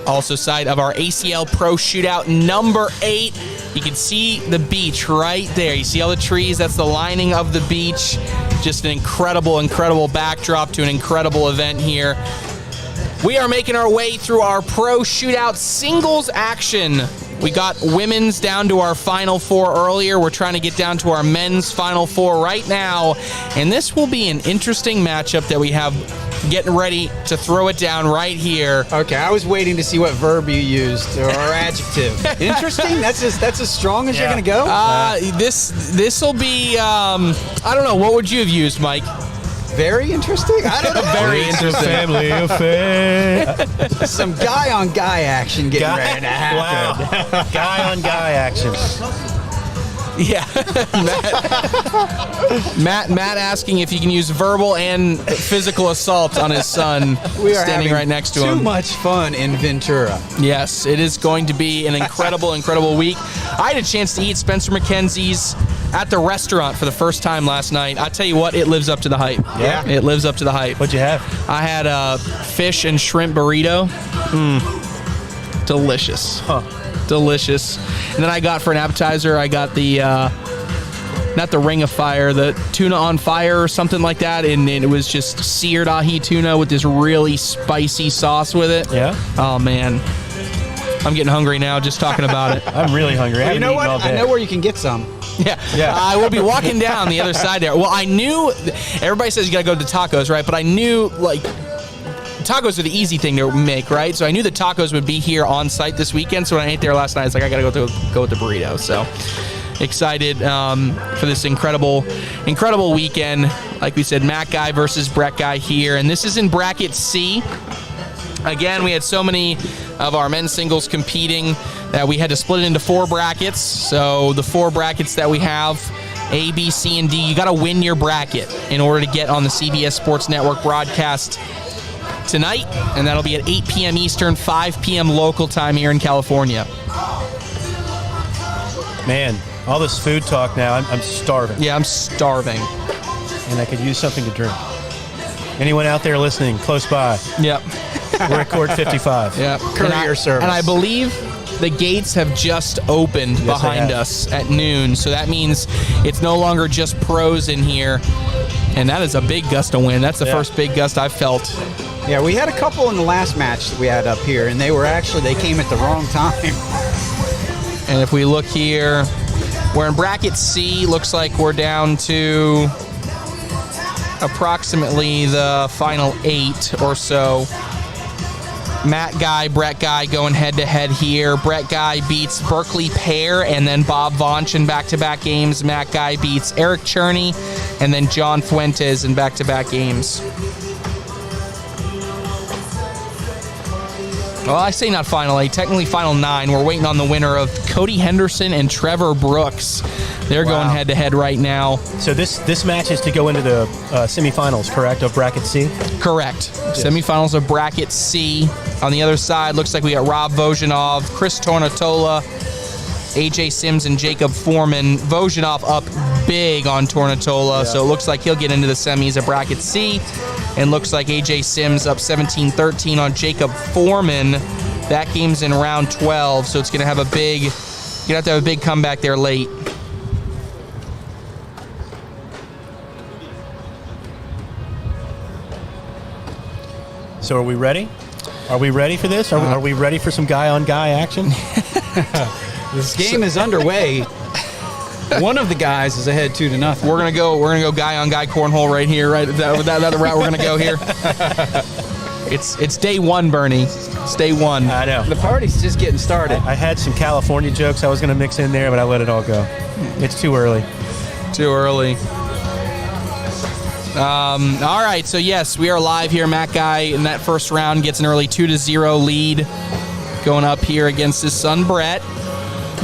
Also site of our ACL Pro Shootout number 8. You can see the beach right there. You see all the trees? That's the lining of the beach. Just an incredible, incredible backdrop to an incredible event here. We are making our way through our Pro Shootout singles action. We got women's down to our Final Four earlier. We're trying to get down to our men's Final Four right now. And this will be an interesting matchup that we have getting ready to throw it down right here.
Okay, I was waiting to see what verb you used or adjective. Interesting? That's as strong as you're going to go?
This will be, I don't know, what would you have used, Mike?
Very interesting? I don't know.
Very interesting.
Family affair.
Some guy-on-guy action getting ready to happen.
Wow. Guy-on-guy action.
Yeah. Matt asking if you can use verbal and physical assault on his son
We are
standing right next to him.
too much fun in Ventura.
Yes, it is going to be an incredible, incredible week. I had a chance to eat Spencer Mackenzie's at the restaurant for the first time last night. I tell you what, it lives up to the hype.
Yeah.
It lives up to the hype.
What'd you have?
I had a fish and shrimp burrito. Delicious.
Huh.
Delicious. And then I got for an appetizer, I got the, not the Ring of Fire, the tuna on fire or something like that. And it was just seared ahi tuna with this really spicy sauce with it.
Yeah?
Oh, man. I'm getting hungry now just talking about it.
I'm really hungry. I
You
haven't
know
eaten
what?
all day.
I know where you can get some.
Yeah. I will be walking down the other side there. Well, I knew, everybody says you got to go to tacos, right? But I knew, like, tacos are the easy thing to make, right? So I knew the tacos would be here on site this weekend. So when I ate there last night, I was like, I got to go with the burrito. So excited for this incredible weekend. Like we said, Matt Guy versus Brett Guy here. And this is in bracket C. Again, we had so many of our men's singles competing that we had to split it into 4 brackets. So the 4 brackets that we have, A, B, C, and D, you got to win your bracket in order to get on the CBS Sports Network broadcast tonight, and that'll be at 8 p.m. Eastern, 5 p.m. local time here in California.
Man, all this food talk now, I'm starving.
Yeah, I'm starving.
And I could use something to drink. Anyone out there listening, close by,
Yep.
we're at Court 55.
Yep.
Courier service.
And I believe the gates have just opened behind
have.
us at noon, so that means it's no longer just pros in here, and that is a big gust of wind. That's the first big gust I've felt.
Yeah, we had a couple in the last match that we had up here, and they came at the wrong time.
And if we look here, we're in bracket C. Looks like we're down to approximately the final 8 or so. Matt Guy, Brett Guy going head-to-head here. Brett Guy beats Berkeley Pear and then Bob Vonch in back-to-back games. Matt Guy beats Eric Cherney and then John Fuentes in back-to-back games. Well, I say not final 8, technically final 9. We're waiting on the winner of Cody Henderson and Trevor Brooks. They're going head-to-head right now.
So this match is to go into the semifinals, correct, of bracket C?
Correct. Yes. Semifinals of bracket C. On the other side, looks like we got Rob Vojanov, Chris Tornatola, AJ Sims, and Jacob Foreman. Vojanov up big on Tornatola, so it looks like he'll get into the semis of bracket C. And looks like AJ Sims up 17-13 on Jacob Foreman. That game's in round 12, so it's going to have a big, you're going to have to have a big comeback there late.
So are we ready? Are we ready for this? Are we ready for some guy-on-guy action?
This game is underway. One of the guys is ahead 2-0.
We're gonna go guy on guy cornhole right here, right? That the route we're gonna go here. It's day 1, Bernie. It's day 1.
I know.
The party's just getting started.
I had some California jokes I was going to mix in there, but I let it all go. It's too early.
Too early. All right, so yes, we are live here. Matt Guy in that first round gets an early 2-0 lead, going up here against his son Brett.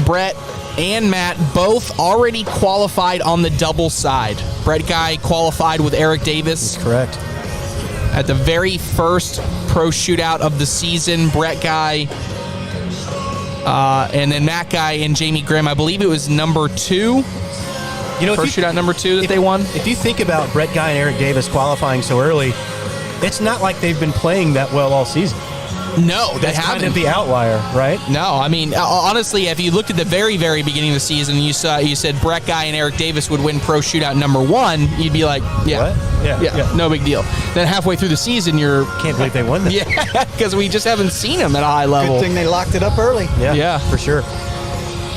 Brett and Matt both already qualified on the double side. Brett Guy qualified with Eric Davis.
That's correct.
At the very first pro shootout of the season, Brett Guy, and then Matt Guy and Jamie Grimm. I believe it was number 2 First shootout number 2 that they won.
If you think about Brett Guy and Eric Davis qualifying so early, it's not like they've been playing that well all season.
No, they
That's
haven't.
kind of the outlier, right?
No, I mean, honestly, if you looked at the very, very beginning of the season, you said Brett Guy and Eric Davis would win pro shootout number 1, you'd be like, yeah,
What? Yeah.
no big deal. Then halfway through the season, you're
Can't believe they won that.
yeah, because we just haven't seen them at a high level.
Good thing they locked it up early.
Yeah.
for sure.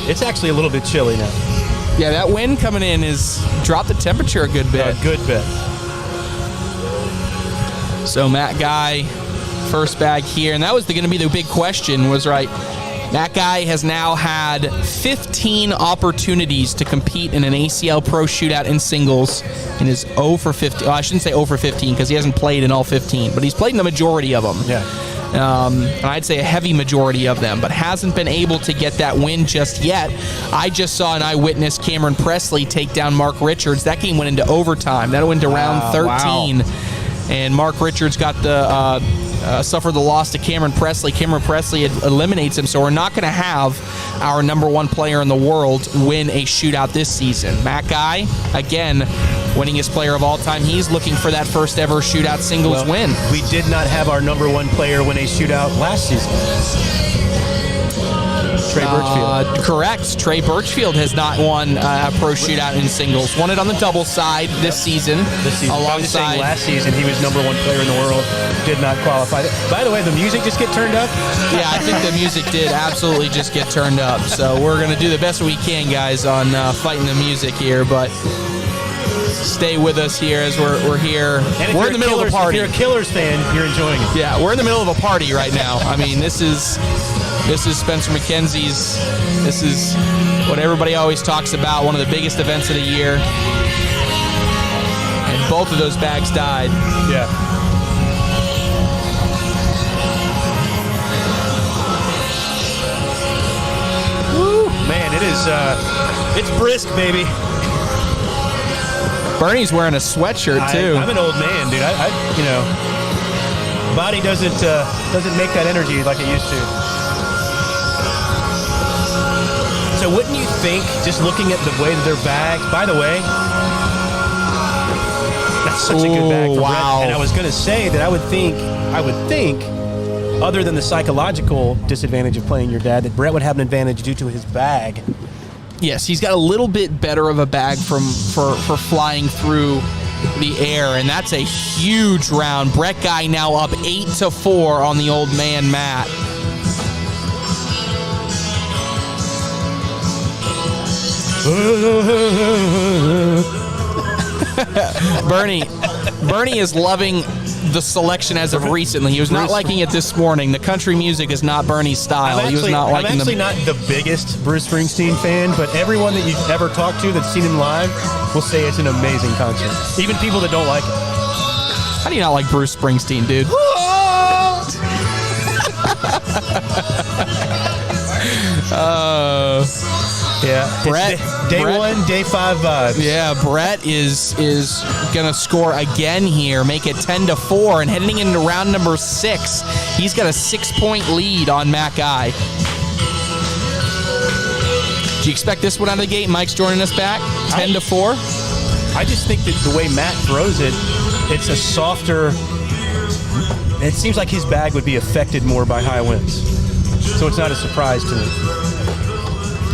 It's actually a little bit chilly now.
Yeah, that wind coming in has dropped the temperature a good bit.
A good bit.
So Matt Guy, first bag here, and that was going to be the big question. Was right. Matt Guy has now had 15 opportunities to compete in an ACL Pro Shootout in singles and is 0 for 15. Well, I shouldn't say 0 for 15 because he hasn't played in all 15, but he's played in the majority of them.
Yeah.
And I'd say a heavy majority of them, but hasn't been able to get that win just yet. I just saw an eyewitness, Cameron Presley, take down Mark Richards. That game went into overtime. That went to round 13.
Wow.
And Mark Richards got the suffered the loss to Cameron Presley. Cameron Presley eliminates him, so we're not going to have our number 1 player in the world win a shootout this season. Matt Guy, again, winningest player of all time. He's looking for that first ever shootout singles win.
We did not have our number 1 player win a shootout last season. Trey Birchfield.
Correct. Trey Birchfield has not won a pro shootout in singles. Won it on the double side this season.
I'm just saying last season he was number 1 player in the world. Did not qualify. By the way, the music just get turned up?
Yeah, I think the music did absolutely just get turned up. So we're going to do the best we can, guys, on fighting the music here. But stay with us here as we're here.
And
We're in the middle of a party.
If you're a Killers fan, you're enjoying it.
Yeah, we're in the middle of a party right now. I mean, this is Spencer Mackenzie's. This is what everybody always talks about, one of the biggest events of the year. And both of those bags died.
Yeah. Woo, man, it is. It's brisk, baby.
Bernie's wearing a sweatshirt too.
I'm an old man, dude. I body doesn't make that energy like it used to. So wouldn't you think, just looking at the way that they're bagged, by the way, that's such a good bag for
wow.
Brett. And I was going to say that I would think, other than the psychological disadvantage of playing your dad, that Brett would have an advantage due to his bag.
Yes, he's got a little bit better of a bag for flying through the air, and that's a huge round. Brett Guy now up 8-4 on the old man Matt. Bernie is loving the selection as of recently. He was not liking it this morning. The country music is not Bernie's style.
I'm actually not the biggest Bruce Springsteen fan, but everyone that you've ever talked to that's seen him live will say it's an amazing concert. Even people that don't like it.
How do you not like Bruce Springsteen, dude?
Yeah,
Brett,
day 1, day 5 vibes.
Yeah, Brett is gonna score again here, make it 10-4, and heading into round number 6, he's got a 6-point lead on Matt Guy. Do you expect this one out of the gate? Mike's joining us back, 10-4.
I just think that the way Matt throws it, it's a softer. It seems like his bag would be affected more by high winds, so it's not a surprise to me.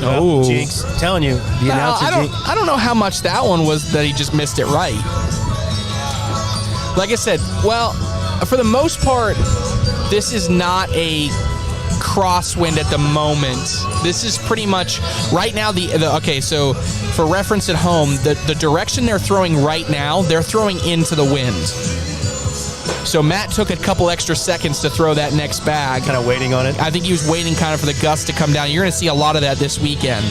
Oh,
jinx! Telling you, the announcer.
I don't know how much that one was that he just missed it right. Like I said, well, for the most part, this is not a crosswind at the moment. This is pretty much right now okay, so for reference at home, the direction they're throwing right now, they're throwing into the wind. So Matt took a couple extra seconds to throw that next bag.
Kind of waiting on it.
I think he was waiting kind of for the gust to come down. You're going to see a lot of that this weekend.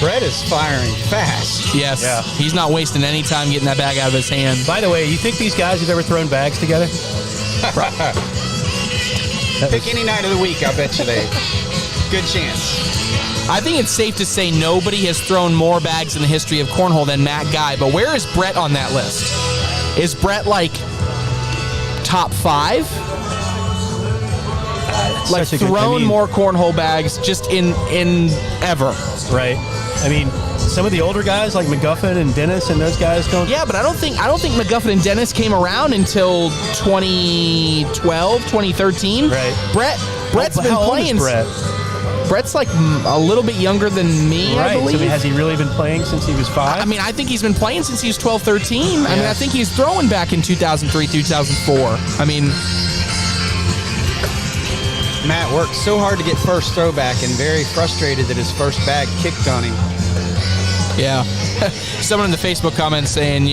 Brett is firing fast.
Yes.
Yeah.
He's not wasting any time getting that bag out of his hand.
By the way, you think these guys have ever thrown bags together?
Pick any night of the week, I bet you they. Good chance.
I think it's safe to say nobody has thrown more bags in the history of Cornhole than Matt Guy. But where is Brett on that list? Is Brett like top 5? like
such a good-
thrown
I mean-
more cornhole bags just in ever.
Right. I mean, some of the older guys like McGuffin and Dennis and those guys don't.
Yeah, but I don't think McGuffin and Dennis came around until 2012, 2013.
Right.
Brett's been
How old
playing.
is Brett?
Brett's like a little bit younger than me, I
Right.
believe.
So has he really been playing since he was 5?
I mean, I think he's been playing since he was 12, 13. I mean, I think he's throwing back in 2003, 2004. I mean,
Matt worked so hard to get first throwback and very frustrated that his first bag kicked on him.
yeah. Someone in the Facebook comments saying,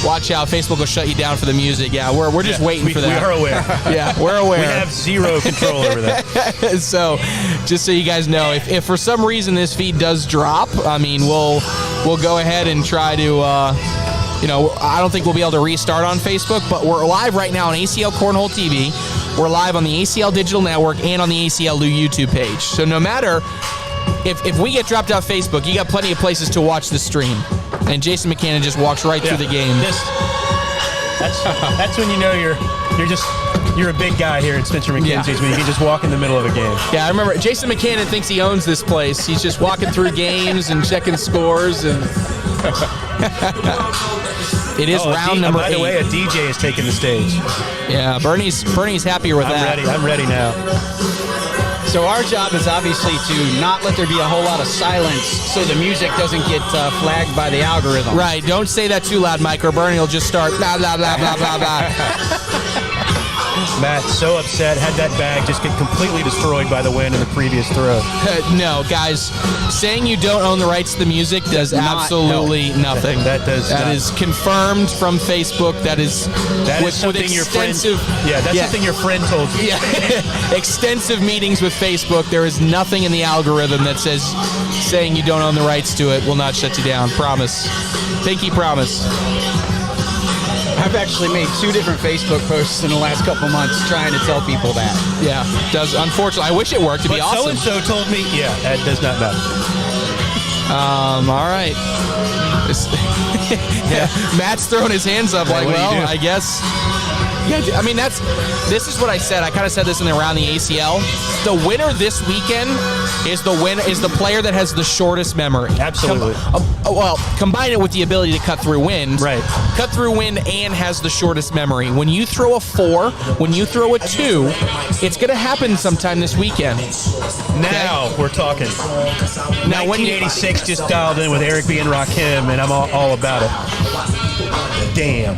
watch out, Facebook will shut you down for the music. Yeah, we're just waiting for that.
We are aware.
Yeah, we're aware.
We have zero control over that.
So, just so you guys know, if for some reason this feed does drop, I mean, we'll go ahead and try to, I don't think we'll be able to restart on Facebook, but we're live right now on ACL Cornhole TV. We're live on the ACL Digital Network and on the ACL YouTube page. So no matter if we get dropped off Facebook, you got plenty of places to watch the stream. And Jason McCannon just walks right through the game.
That's when you know you're a big guy here at Spencer Mackenzie's when you can just walk in the middle of a game.
Yeah, I remember Jason McCannon thinks he owns this place. He's just walking through games and checking scores and it is round number 8.
By the way, a DJ is taking the stage.
Yeah, Bernie's happier with that.
I'm ready now.
So our job is obviously to not let there be a whole lot of silence so the music doesn't get flagged by the algorithm.
Right, don't say that too loud, Mike, or Bernie will just start blah, blah, blah, blah, blah, blah.
Matt, so upset. Had that bag just get completely destroyed by the wind in the previous throw.
No, guys, saying you don't own the rights to the music does absolutely nothing.
That
is confirmed from Facebook. That is
something your friend. Yeah, that's something your friend told you.
Yeah, extensive meetings with Facebook. There is nothing in the algorithm that says saying you don't own the rights to it will not shut you down. Promise. Pinky promise.
I've actually made 2 different Facebook posts in the last couple months trying to tell people that.
Yeah, does unfortunately. I wish it worked. It'd be awesome.
So-and-so told me, yeah, that does not matter.
All right. Matt's throwing his hands up like, well, I guess. Yeah, I mean, this is what I said. I kind of said this in around the ACL. The winner this weekend is the player that has the shortest memory.
Absolutely.
Combine it with the ability to cut through wind.
Right.
Cut through wind and has the shortest memory. When you throw a 4, when you throw a 2, it's going to happen sometime this weekend.
Now we're talking.
Now, when
1986 just dialed in with Eric B. and Rakim, and I'm all about it. Damn.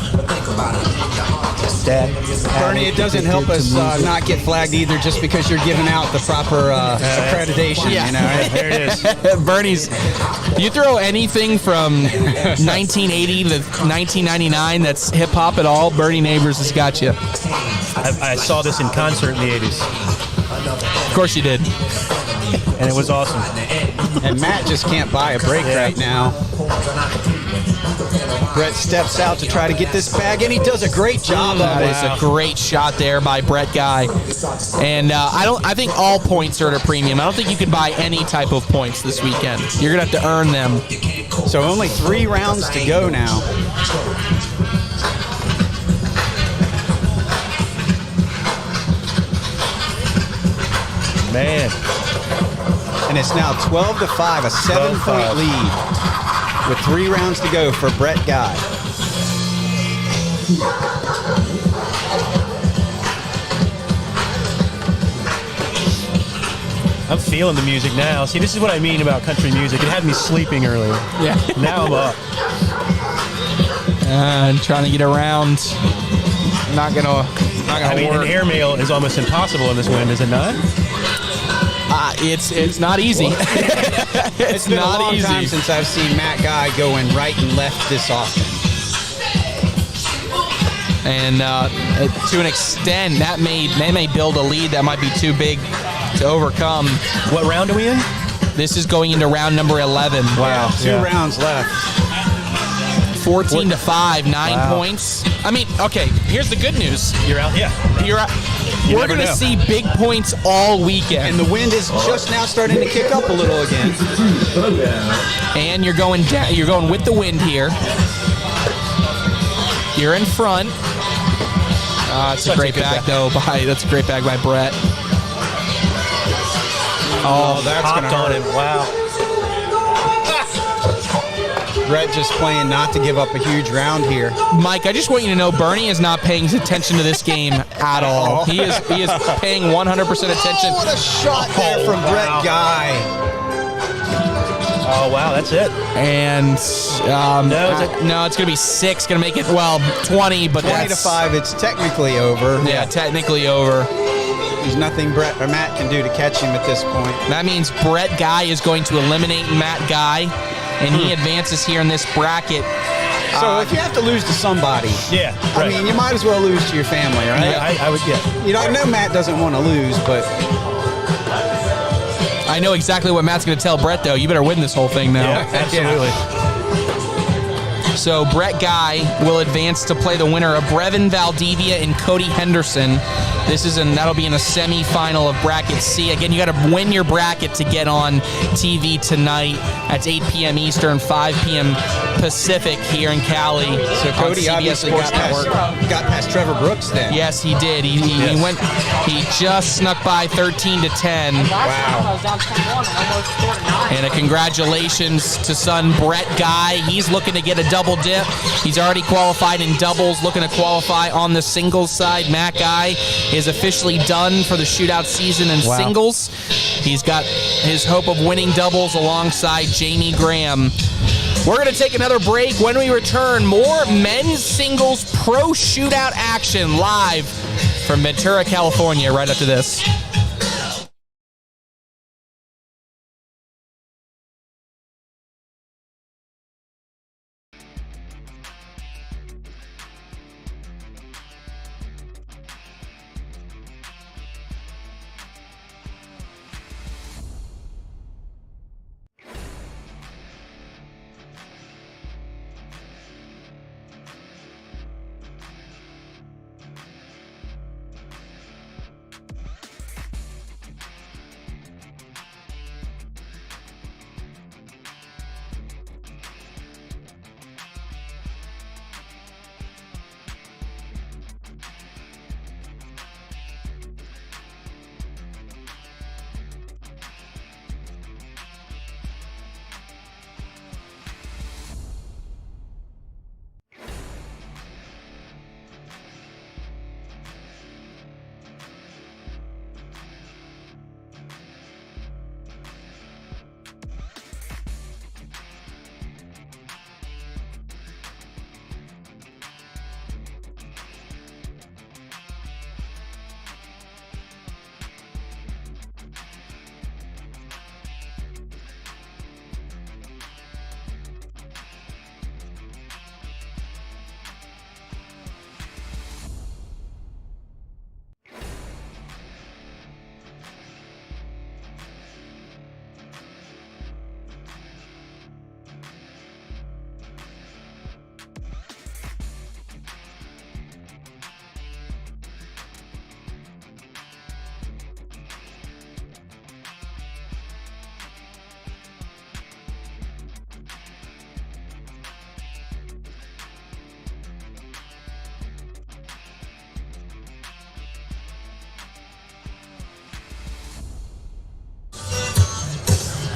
Bernie, it doesn't help us not get flagged either just because you're giving out the proper accreditation.
Yeah.
You know, right?
There it is.
Bernie's, you throw anything from 1980 to 1999 that's hip hop at all, Bernie Neighbors has got you.
I saw this in concert in the 80s.
Of course you did.
And it was awesome.
And Matt just can't buy a break right now. Brett steps out to try to get this bag, and he does a great job of
That
it.
is a great shot there by Brett Guy. And I think all points are at a premium. I don't think you can buy any type of points this weekend. You're going to have to earn them.
So only 3 rounds to go now.
Man.
And it's now 12-5, a 7-point lead with 3 rounds to go for Brett Guy.
I'm feeling the music now. See, this is what I mean about country music. It had me sleeping earlier.
Yeah.
Now I'm up.
And trying to get around. Not gonna
I mean,
work.
an airmail is almost impossible in this wind, is it not?
It's not easy.
It's been
not
a long
easy.
time since I've seen Matt Guy going right and left this often.
And to an extent, that may build a lead that might be too big to overcome.
What round are we in?
This is going into round number 11.
Wow.
2 rounds left.
14-5, 9
Wow.
points. I mean, okay, here's the good news.
You're out? Yeah.
We're
never
going to
know.
see big points all weekend.
And the wind is just now starting to kick up a little again.
And you're going down. You're going with the wind here. You're in front. That's a
Such a
great
good
bag, though. That's a great bag by Brett.
Oh, that's
Hopped
going to
on
hurt.
him. Wow.
Brett just playing not to give up a huge round here.
Mike, I just want you to know Bernie is not paying attention to this game at all. He is paying 100% attention.
Oh, what a shot there from
wow.
Brett Guy.
Oh, wow, that's it.
And
No,
it's going to be 6. Going to make it, 20, but
20 to 5, it's technically over.
Yeah, technically over.
There's nothing Brett or Matt can do to catch him at this point.
That means Brett Guy is going to eliminate Matt Guy, and he advances here in this bracket.
So if you have to lose to somebody,
Yeah,
I
right.
mean, you might as well lose to your family, right?
Yeah, I would, yeah.
You know, I know Matt doesn't want to lose, but
I know exactly what Matt's going to tell Brett, though. You better win this whole thing now.
Yeah, absolutely.
So Brett Guy will advance to play the winner of Brevin Valdivia and Cody Henderson. That'll be in a semifinal of bracket C. Again, you got to win your bracket to get on TV tonight. That's 8 p.m. Eastern, 5 p.m. Pacific here in Cali.
so Cody
on CBS
obviously
Sports
got past Trevor Brooks then.
Yes, he did. He just snuck by 13 to 10.
Wow.
And a congratulations to son Brett Guy. He's looking to get a double dip. He's already qualified in doubles, looking to qualify on the singles side. Matt Guy is officially done for the shootout season in singles. He's got his hope of winning doubles alongside Jamie Graham. We're going to take another break. When we return, more men's singles pro shootout action live from Ventura, California, right after this.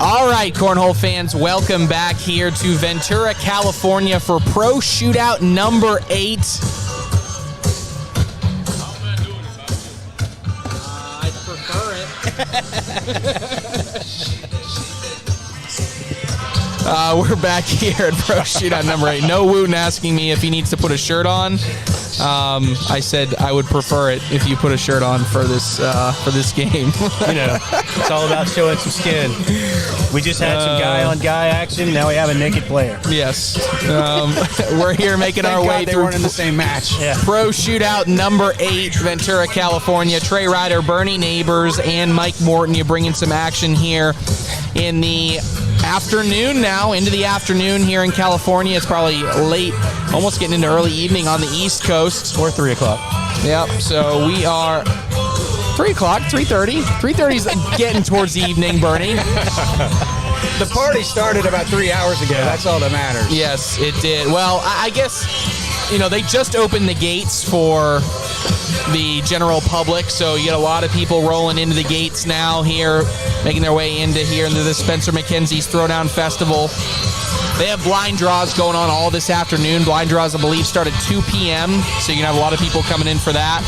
All right, Cornhole fans, welcome back here to Ventura, California for Pro Shootout number 8. I prefer it. We're back here at Pro Shootout number 8. No Wooten asking me if he needs to put a shirt on. I said I would prefer it if you put a shirt on for this game.
You know, it's all about showing some skin. We just had some guy-on-guy action. Now we have a naked player.
Yes. We're here making our way
they
through
weren't in the same match.
Yeah.
Pro Shootout number 8, Ventura, California. Trey Ryder, Bernie Neighbors, and Mike Morton. You're bringing some action here in the afternoon now, into the afternoon here in California. It's probably late, almost getting into early evening on the East Coast.
Or 3 o'clock.
Yep, so we are 3 o'clock, 3:30. 3:30 is getting towards the evening, Bernie.
The party started about 3 hours ago. That's all that matters.
Yes, it did. Well, I guess, they just opened the gates for the general public. So you get a lot of people rolling into the gates now here, making their way into the Spencer Mackenzie's Throwdown Festival. They have blind draws going on all this afternoon. Blind draws, I believe, start at 2 p.m., so you can have a lot of people coming in for that.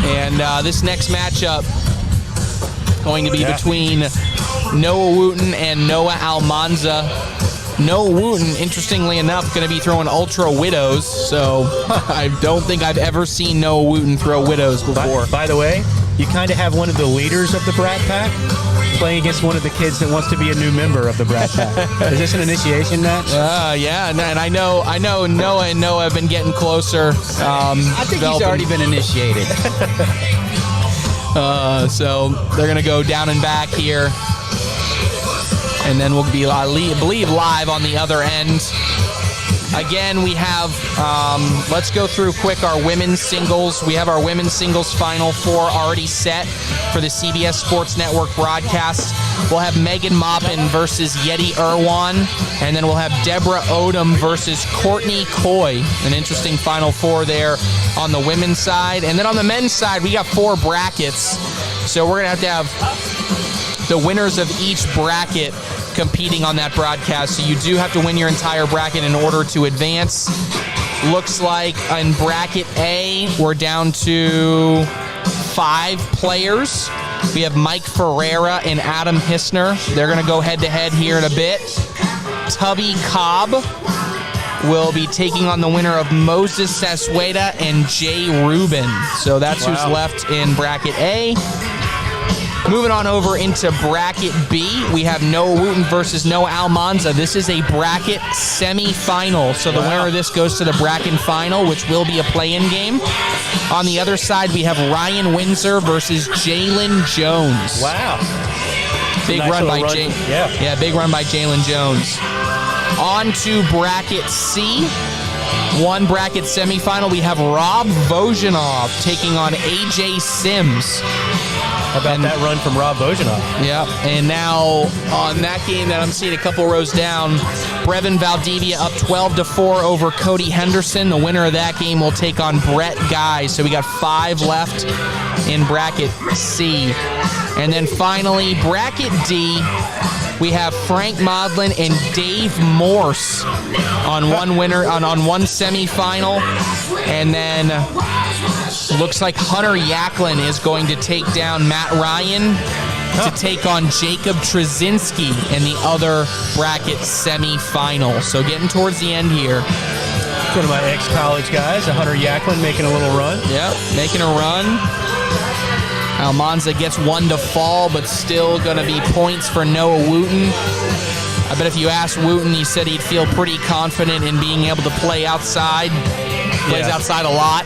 And this next matchup going to be between Noah Wooten and Noah Almanza. Noah Wooten, interestingly enough, going to be throwing Ultra Widows, so I don't think I've ever seen Noah Wooten throw Widows before.
By the way, you kind of have one of the leaders of the Brat Pack playing against one of the kids that wants to be a new member of the Brat Pack. Is this an initiation match?
Yeah, and I know Noah and Noah have been getting closer.
I think he's already been initiated.
So they're going to go down and back here. And then we'll be, I believe, live on the other end. Again, we have, let's go through quick our women's singles. We have our women's singles Final Four already set for the CBS Sports Network broadcast. We'll have Megan Maupin versus Yeti Irwan. And then we'll have Deborah Odom versus Courtney Coy. An interesting Final Four there on the women's side. And then on the men's side, we got 4 brackets. So we're going to have the winners of each bracket competing on that broadcast. So you do have to win your entire bracket in order to advance. Looks like in bracket A, we're down to 5 players. We have Mike Ferreira and Adam Hissner. They're going to go head-to-head here in a bit. Tubby Cobb will be taking on the winner of Moses Sassueda and Jay Rubin. So that's who's left in bracket A. Moving on over into bracket B, we have Noah Wooten versus Noah Almanza. This is a bracket semi-final. So the winner of this goes to the bracket final, which will be a play-in game. On the other side, we have Ryan Windsor versus Jalen Jones.
Wow.
Big
Nice
run by
run.
Jalen.
Yeah,
big run by Jalen Jones. On to bracket C. One bracket semifinal, we have Rob Vojanov taking on AJ Sims.
How about that run from Rob Vojanov?
Yeah, and now on that game that I'm seeing a couple rows down, Brevin Valdivia up 12-4 over Cody Henderson. The winner of that game will take on Brett Guy. So we got 5 left in bracket C. And then finally, bracket D, we have Frank Modlin and Dave Morse on one winner on one semifinal. And then looks like Hunter Yaklin is going to take down Matt Ryan to take on Jacob Trzynski in the other bracket semifinal. So getting towards the end here.
One of my ex-college guys, Hunter Yaklin, making a little run.
Yep, making a run. Almanza gets 1 to fall, but still going to be points for Noah Wooten. I bet if you asked Wooten, he said he'd feel pretty confident in being able to play outside. Plays outside a lot.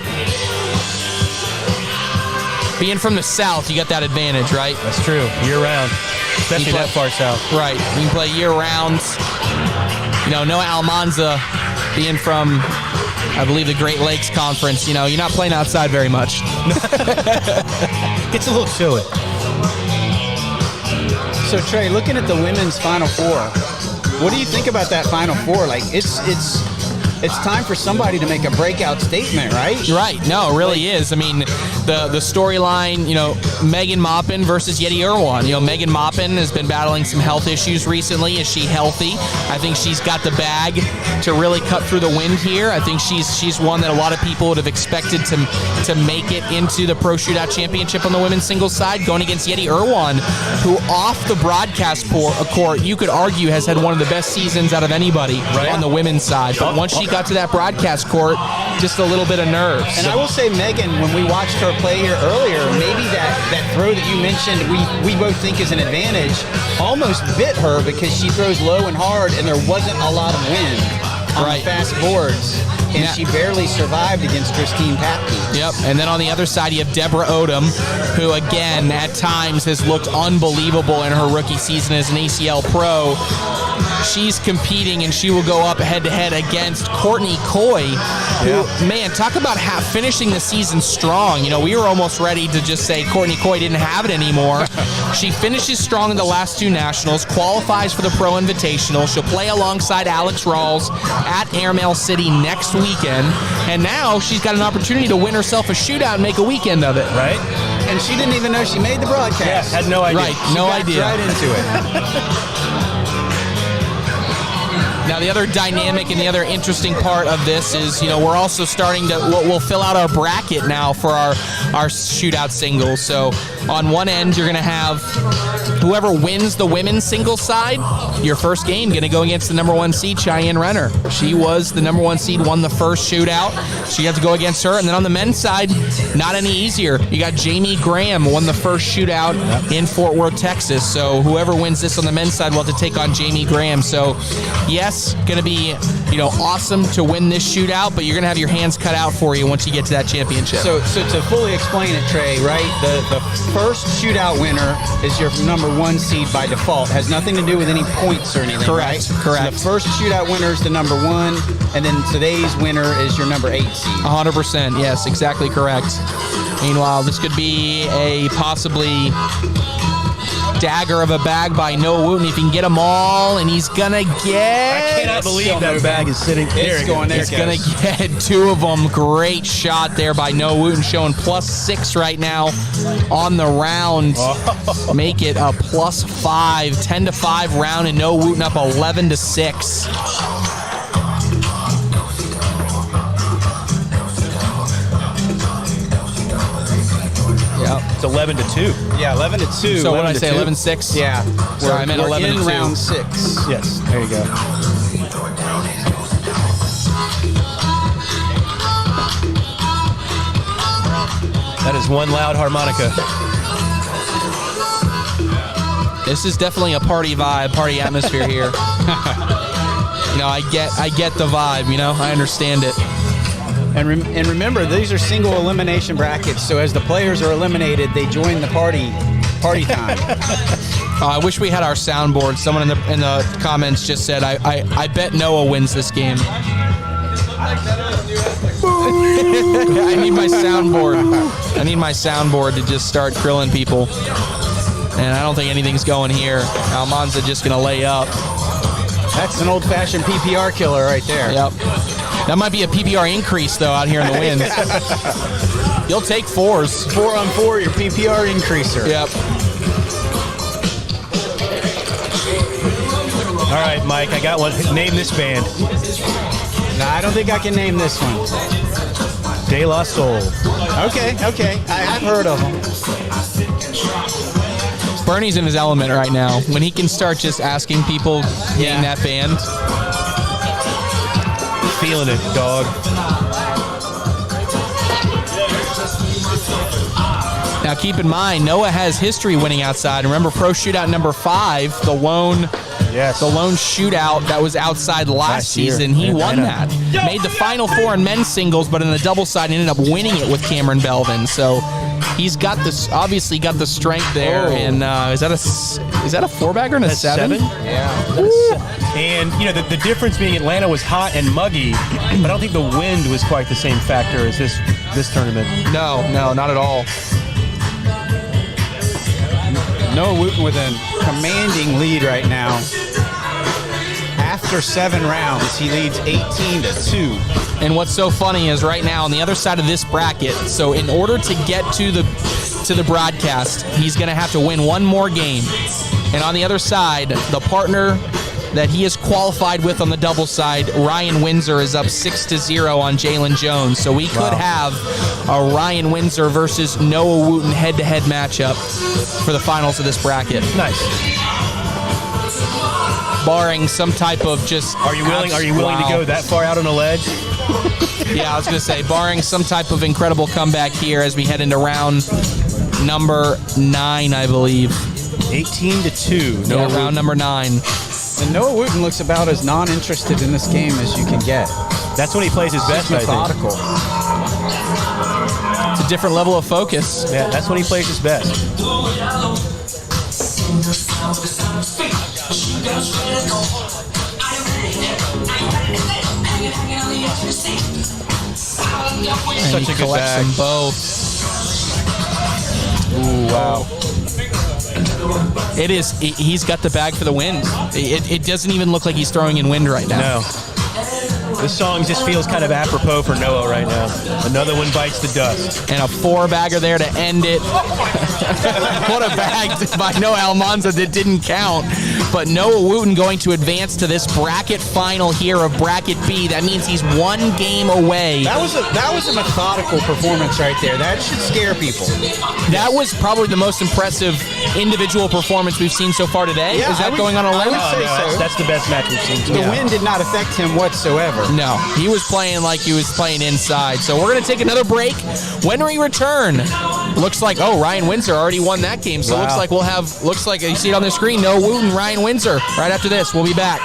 Being from the South, you got that advantage, right?
That's true. Year-round. Especially that far south.
Right. You can play year-round. You know, Noah Almanza, being from, I believe, the Great Lakes Conference, you know, you're not playing outside very much.
It's a little chilly.
So, Trey, looking at the women's Final Four, what do you think about that Final Four? Like, it's time for somebody to make a breakout statement, right?
Right. No, it really is. I mean, the storyline, you know, Megan Maupin versus Yeti Irwan. You know, Megan Maupin has been battling some health issues recently. Is she healthy? I think she's got the bag to really cut through the wind here. I think she's one that a lot of people would have expected to make it into the Pro Shootout Championship on the women's singles side, going against Yeti Irwan, who off the broadcast court, you could argue has had one of the best seasons out of anybody on the women's side. But once she got to that broadcast court, just a little bit of nerves.
And I will say, Megan, when we watched her play here earlier, maybe that throw that you mentioned we both think is an advantage almost bit her because she throws low and hard and there wasn't a lot of wind on the fast boards. And she barely survived against Christine Papke.
Yep, and then on the other side, you have Deborah Odom, who, again, at times has looked unbelievable in her rookie season as an ACL pro. she's competing, and she will go up head-to-head against Courtney Coy, who, man, talk about finishing the season strong. You know, we were almost ready to just say Courtney Coy didn't have it anymore. She finishes strong in the last 2 nationals, qualifies for the Pro Invitational. She'll play alongside Alex Rawls at Airmail City next weekend, and now she's got an opportunity to win herself a shootout and make a weekend of it.
Right?
And she didn't even know she made the broadcast.
Yeah, had no idea.
Right, no idea.
Right into it.
Now, the other dynamic and the other interesting part of this is, you know, we're also starting to, we'll fill out our bracket now for our shootout singles. So on one end, you're going to have whoever wins the women's singles side, your first game going to go against the number 1 seed, Cheyenne Renner. She was the number 1 seed, won the first shootout. So you have to go against her. And then on the men's side, not any easier. You got Jamie Graham, won the first shootout in Fort Worth, Texas. So whoever wins this on the men's side will have to take on Jamie Graham. So yes, going to be, you know, awesome to win this shootout, but you're going to have your hands cut out for you once you get to that championship.
So to fully explain it, Trey, right? The first shootout winner is your number 1 seed by default. Has nothing to do with any points or anything,
Correct,
right?
correct.
So the first shootout winner is the number 1, and then today's winner is your number 8 seed.
100%, yes, exactly correct. Meanwhile, this could be a possibly dagger of a bag by Noah Wooten if he can get them all, and he's gonna get.
I cannot believe that bag is sitting there.
It's going there.
He's gonna get 2 of them. Great shot there by Noah Wooten, showing +6 right now on the round. Make it a +5, 10-5 round, and Noah Wooten up 11-6.
It's 11-2.
Yeah, 11-2.
So what did I say, 11-6?
Yeah.
Sorry, I meant
we're
11-2.
in round 6.
Yes, there you go. That is one loud harmonica.
This is definitely a party vibe, party atmosphere here. You know, I get the vibe, you know, I understand it.
And remember, these are single elimination brackets, so as the players are eliminated, they join the party time.
I wish we had our soundboard. Someone in the comments just said, I bet Noah wins this game. I need my soundboard. I need my soundboard to just start grilling people. And I don't think anything's going here. Almanza just going to lay up.
That's an old-fashioned PPR killer right there.
Yep. That might be a PPR increase, though, out here in the wind. You'll take 4s.
4-on-4, your PPR increaser.
Yep.
All right, Mike, I got one. Name this band.
No, I don't think I can name this one.
De La Soul.
Okay. I've heard of them.
Bernie's in his element right now. When he can start just asking people name that band.
Feeling it, dog.
Now keep in mind, Noah has history winning outside. Remember Pro Shootout number 5, the lone shootout that was outside last
year.
season. He
Yeah,
won that. Made the Final 4 in men's singles, but in the double side ended up winning it with Cameron Belvin. So he's got this, obviously got the strength there. And is that a 4-bagger and a 7?
Yeah.
And, you know, the difference being Atlanta was hot and muggy, but I don't think the wind was quite the same factor as this tournament.
No, not at all.
Noah Wooten with a commanding lead right now. After 7 rounds, he leads 18-2.
And what's so funny is right now on the other side of this bracket, so in order to get to the broadcast, he's going to have to win 1 more game. And on the other side, the partner that he is qualified with on the double side, Ryan Windsor, is up 6-0 on Jalen Jones. So we could have a Ryan Windsor versus Noah Wooten head-to-head matchup for the finals of this bracket.
Nice.
Barring some type of just...
Are you willing to go that far out on a ledge?
Yeah, I was going to say, barring some type of incredible comeback here as we head into round number 9, I believe.
18-2.
Round number 9.
And Noah Wooten looks about as non-interested in this game as you can get.
That's when he plays his best, I think.
Methodical.
It's a different level of focus.
Yeah, that's when he plays his best.
And
Such
he
a good
collects
bag.
them both. Ooh, wow. It is. He's got the bag for the win. It doesn't even look like he's throwing in wind right now.
No. This song just feels kind of apropos for Noah right now. Another one bites the dust.
And a 4-bagger there to end it. What a bag by Noah Almanza that didn't count. But Noah Wooten going to advance to this bracket final here of Bracket B. That means he's 1 game away.
That was a methodical performance right there. That should scare people.
That was probably the most impressive individual performance we've seen so far today.
Yeah,
Is that
I would-
going on a
I
limb?
would say so.
That's the best match we've seen.
The wind did not affect him whatsoever.
No, he was playing like he was playing inside. So we're going to take another break. When we return, looks like, Ryan Windsor already won that game. So
Wow.
looks like you see it on the screen, Noah Wooten, Ryan Windsor. Right after this, we'll be back.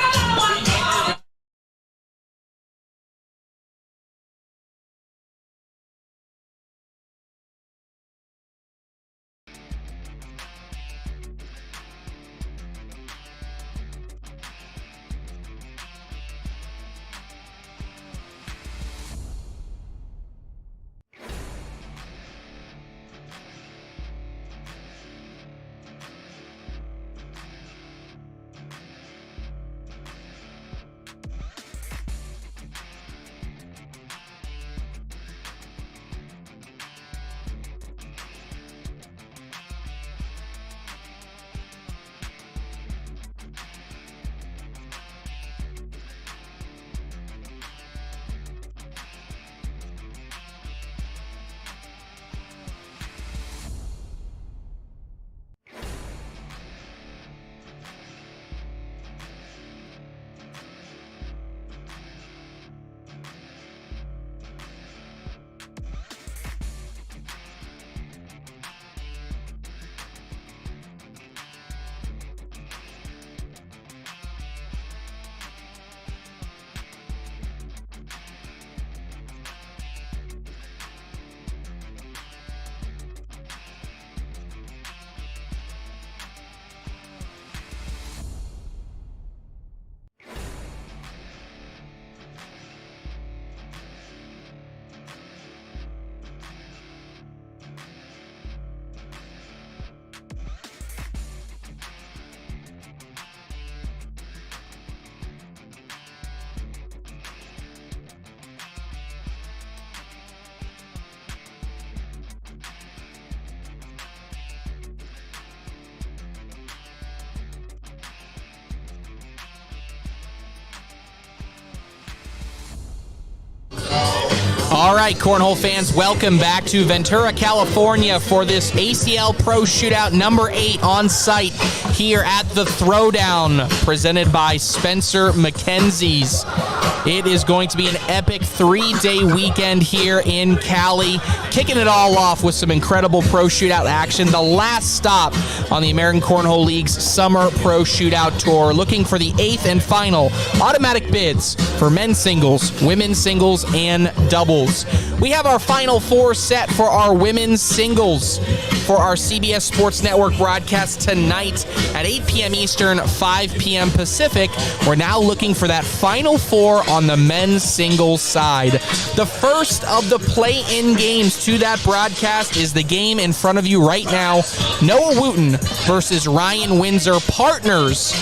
All right, Cornhole fans, welcome back to Ventura, California for this ACL Pro Shootout number 8 on site here at the Throwdown, presented by Spencer Makenzies. It is going to be an epic 3-day weekend here in Cali, kicking it all off with some incredible Pro Shootout action. The last stop on the American Cornhole League's Summer Pro Shootout Tour, looking for the 8th and final automatic bids for men's singles, women's singles, and doubles. We have our final 4 set for our women's singles for our CBS Sports Network broadcast tonight at 8 p.m. Eastern, 5 p.m. Pacific. We're now looking for that final 4 on the men's singles side. The first of the play-in games to that broadcast is the game in front of you right now. Noah Wooten versus Ryan Windsor, partners.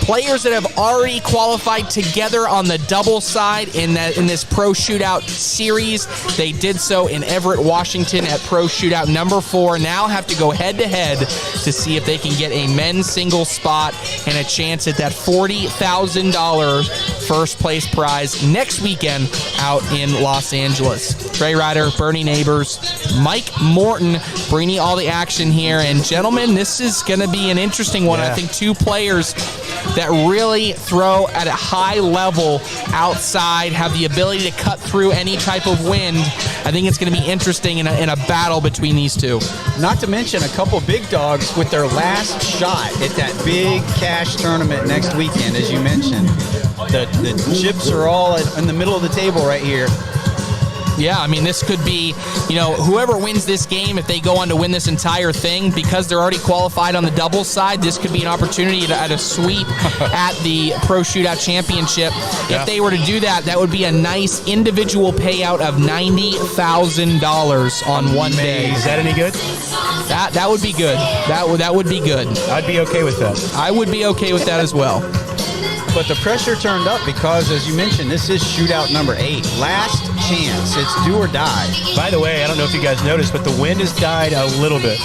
Players that have already qualified together on the double side in this Pro Shootout series. They did so in Everett, Washington at Pro Shootout number 4. Now have to go head-to-head to see if they can get a men's single spot and a chance at that $40,000 first place prize next weekend out in Los Angeles. Trey Ryder, Bernie Neighbors, Mike Morton bringing you all the action here. And gentlemen, this is going to be an interesting one.
Yeah.
I think 2 players that really throw at a high level outside, have the ability to cut through any type of wind. I think it's going to be interesting in a battle between these 2.
Not to mention a couple big dogs with their last shot at that big cash tournament next weekend, as you mentioned. The chips are all in the middle of the table right here.
Yeah, I mean, this could be, whoever wins this game, if they go on to win this entire thing, because they're already qualified on the doubles side, this could be an opportunity at a sweep at the Pro Shootout Championship.
Yeah.
If they were to do that, that would be a nice individual payout of $90,000 on one day.
Is that any good?
That would be good. That would be good.
I'd be okay with that.
I would be okay with that as well.
But the pressure turned up because, as you mentioned, this is shootout number 8. Last chance. It's do or die.
By the way, I don't know if you guys noticed, but the wind has died a little bit.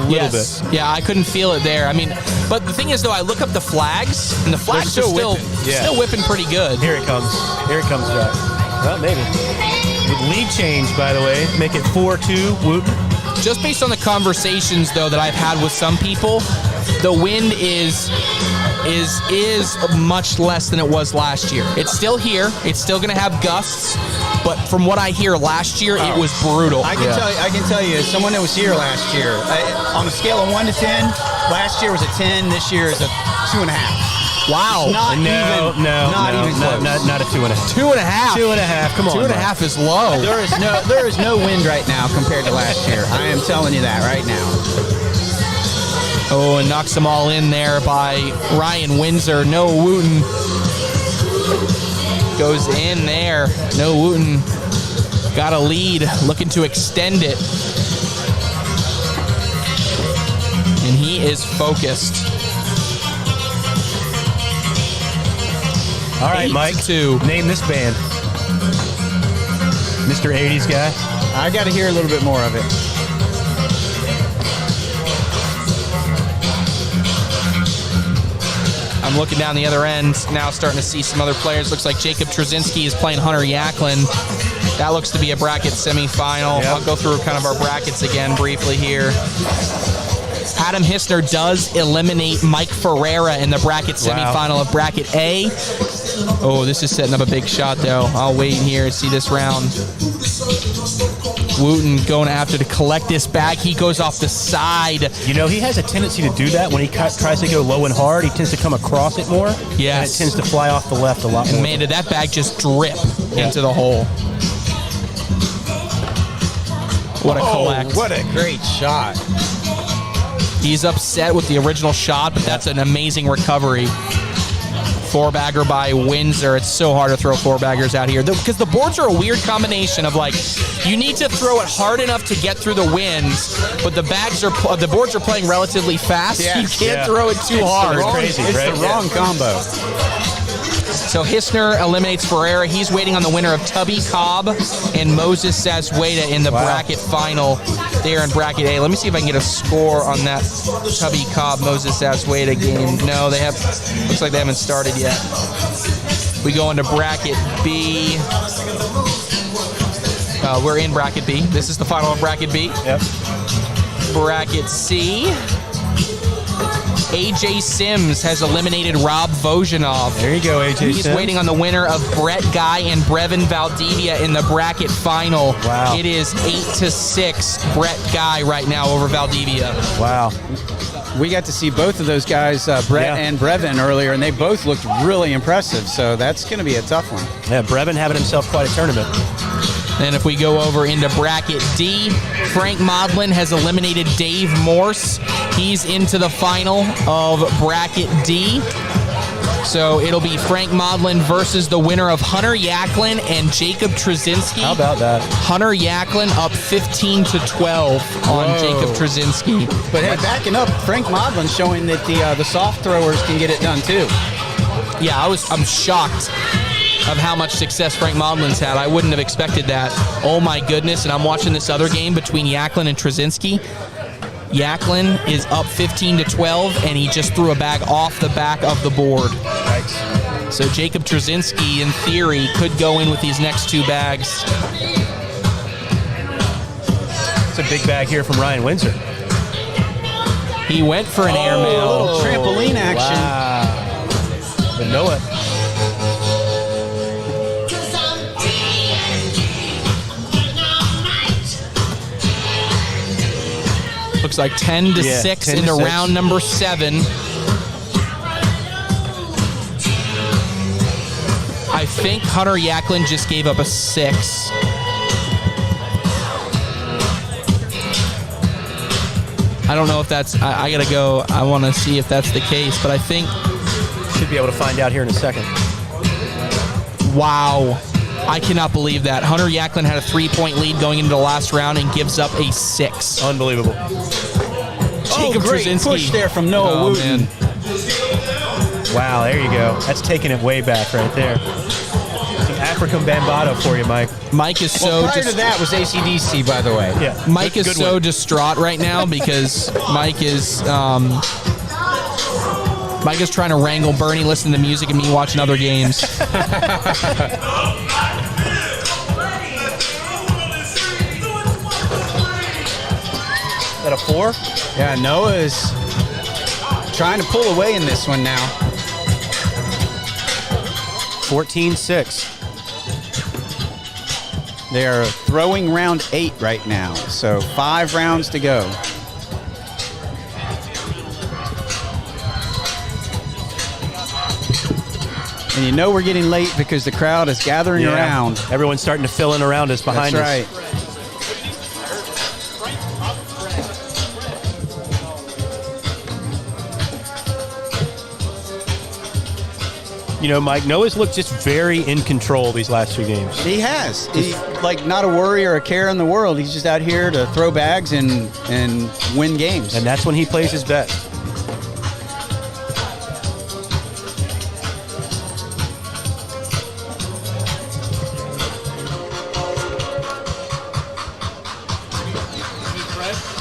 Yes. Yeah, I couldn't feel it there. I mean, but the thing is, though, I look up the flags, and the flags are still whipping pretty good.
Here it comes. Here it comes back. Well, maybe. With lead change, by the way, make it 4-2. Wooten.
Just based on the conversations, though, that I've had with some people, the wind is much less than it was last year. It's still here. It's still going to have gusts. But from what I hear, last year it was brutal.
I can tell you, as someone that was here last year, on a scale of 1 to 10, last year was a 10. This year is a 2.5.
Wow.
Not even close.
Not a 2.5.
2.5.
2.5. Come on.
2.5 is low.
There is no wind right now compared to last year. I am telling you that right now.
Oh, and knocks them all in there by Ryan Windsor. No Wooten goes in there. No Wooten got a lead, looking to extend it. And he is focused.
All right, Mike.
8-2.
Name this band. Mr. 80s guy.
I got to hear a little bit more of it.
I'm looking down the other end, now starting to see some other players. Looks like Jacob Trzynski is playing Hunter Yaklin. That looks to be a bracket semifinal.
Yep.
I'll go through kind of our brackets again briefly here. Adam Hissner does eliminate Mike Ferreira in the bracket semifinal of bracket A. Oh, this is setting up a big shot, though. I'll wait here and see this round. Wooten going after to collect this bag. He goes off the side.
You know, he has a tendency to do that when he tries to go low and hard. He tends to come across it more.
Yes.
And it tends to fly off the left a lot more.
And man, did that bag just drip into the hole. What a collect.
What a great shot.
He's upset with the original shot, but that's an amazing recovery. Four-bagger by Windsor. It's so hard to throw four-baggers out here because the boards are a weird combination of, like, you need to throw it hard enough to get through the winds, but the boards are playing relatively fast.
Yes.
You can't throw it too hard.
Crazy,
It's
right?
the wrong combo.
So Hissner eliminates Ferreira. He's waiting on the winner of Tubby Cobb and Moses Sasweda in the bracket final there in bracket A. Let me see if I can get a score on that Tubby Cobb Moses Sasweda game. No, looks like they haven't started yet. We go into bracket B. We're in bracket B. This is the final of bracket B.
Yep.
Bracket C. AJ Sims has eliminated Rob Vojanov.
There you go, AJ
He's
Sims.
waiting on the winner of Brett Guy and Brevin Valdivia in the bracket final.
Wow.
It is 8-6 Brett Guy right now over Valdivia.
Wow.
We got to see both of those guys, Brett and Brevin, earlier, and they both looked really impressive. So that's going to be a tough one.
Yeah, Brevin having himself quite a tournament.
Then if we go over into bracket D, Frank Modlin has eliminated Dave Morse. He's into the final of bracket D. So it'll be Frank Modlin versus the winner of Hunter Yaklin and Jacob Trzynski.
How about that?
Hunter Yaklin up 15-12 on Jacob Trzynski.
But hey, backing up, Frank Modlin showing that the soft throwers can get it done too.
Yeah, I'm shocked of how much success Frank Modlin's had. I wouldn't have expected that. Oh my goodness, and I'm watching this other game between Yaklin and Trzynski. Yaklin is up 15-12, and he just threw a bag off the back of the board.
Right.
So Jacob Trzynski, in theory, could go in with these next two bags.
It's a big bag here from Ryan Windsor.
He went for an airmail.
Trampoline action.
Wow. But Noah.
Looks like 10-6
10 to
into
6.
round number 7. I think Hunter Yaklin just gave up a 6. I don't know if that's... I got to go. I want to see if that's the case, but I think...
Should be able to find out here in a second.
Wow. I cannot believe that. Hunter Yaklin had a 3-point lead going into the last round and gives up a 6.
Unbelievable.
Jacob
great
Trzynski.
push there from Noah Wooten.
Man.
Wow, there you go. That's taking it way back right there. Some African Bambaato for you, Mike.
Mike is so...
Well, prior to that was AC/DC, by the way.
Yeah.
Mike
good
is so
one.
distraught right now because Mike is trying to wrangle Bernie, listen to music, and me watching other games.
Is that a 4?
Yeah, Noah is trying to pull away in this one now.
14-6.
They are throwing round 8 right now, so 5 rounds to go. And you know we're getting late because the crowd is gathering around.
Everyone's starting to fill in around us behind us.
That's right.
You know, Mike, Noah's looked just very in control these last 2 games.
He has. He's like not a worry or a care in the world. He's just out here to throw bags and win games.
And that's when he plays his best.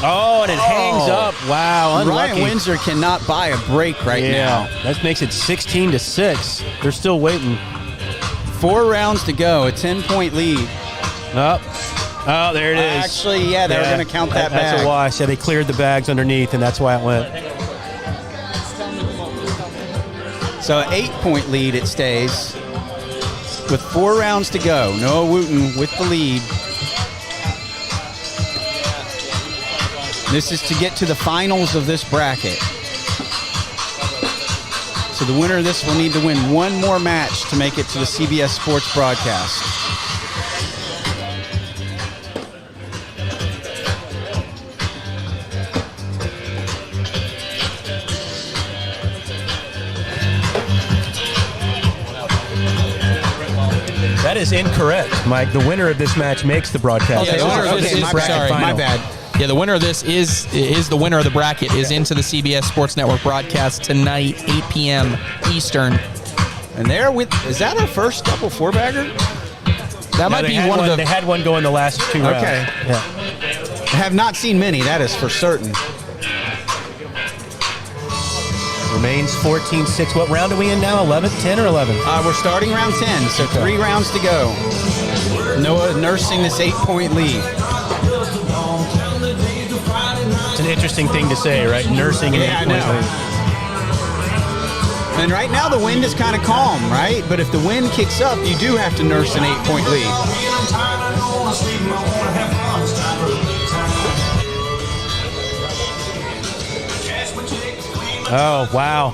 Oh, and it hangs up. Wow, unlucky.
Ryan Windsor cannot buy a break right now.
That makes it 16-6. They're still waiting.
4 rounds to go, a 10-point lead.
Oh, there it is.
Actually, yeah, they were going to count that
That's
bag.
a why. So they cleared the bags underneath, and that's why it went.
So an 8-point lead it stays with 4 rounds to go. Noah Wooten with the lead. This is to get to the finals of this bracket. So the winner of this will need to win one more match to make it to the CBS Sports broadcast.
That is incorrect, Mike. The winner of this match makes the broadcast.
Yeah, the winner of this is-
my bad.
sorry.
My bad.
Yeah, the winner of this is the winner of the bracket, is into the CBS Sports Network broadcast tonight, 8 p.m. Eastern.
And there with, is that our first double 4-bagger?
That might be one of the...
They had one go in the last 2 rounds.
Okay.
Yeah.
I have not seen many, that is for certain.
Remains 14-6. What round are we in now? 11, 10 or 11?
We're starting round 10, so 3 rounds to go. Noah nursing this 8-point lead.
It's an interesting thing to say, right? Nursing an 8-point lead.
And right now the wind is kind of calm, right? But if the wind kicks up, you do have to nurse an 8-point lead.
Oh, wow.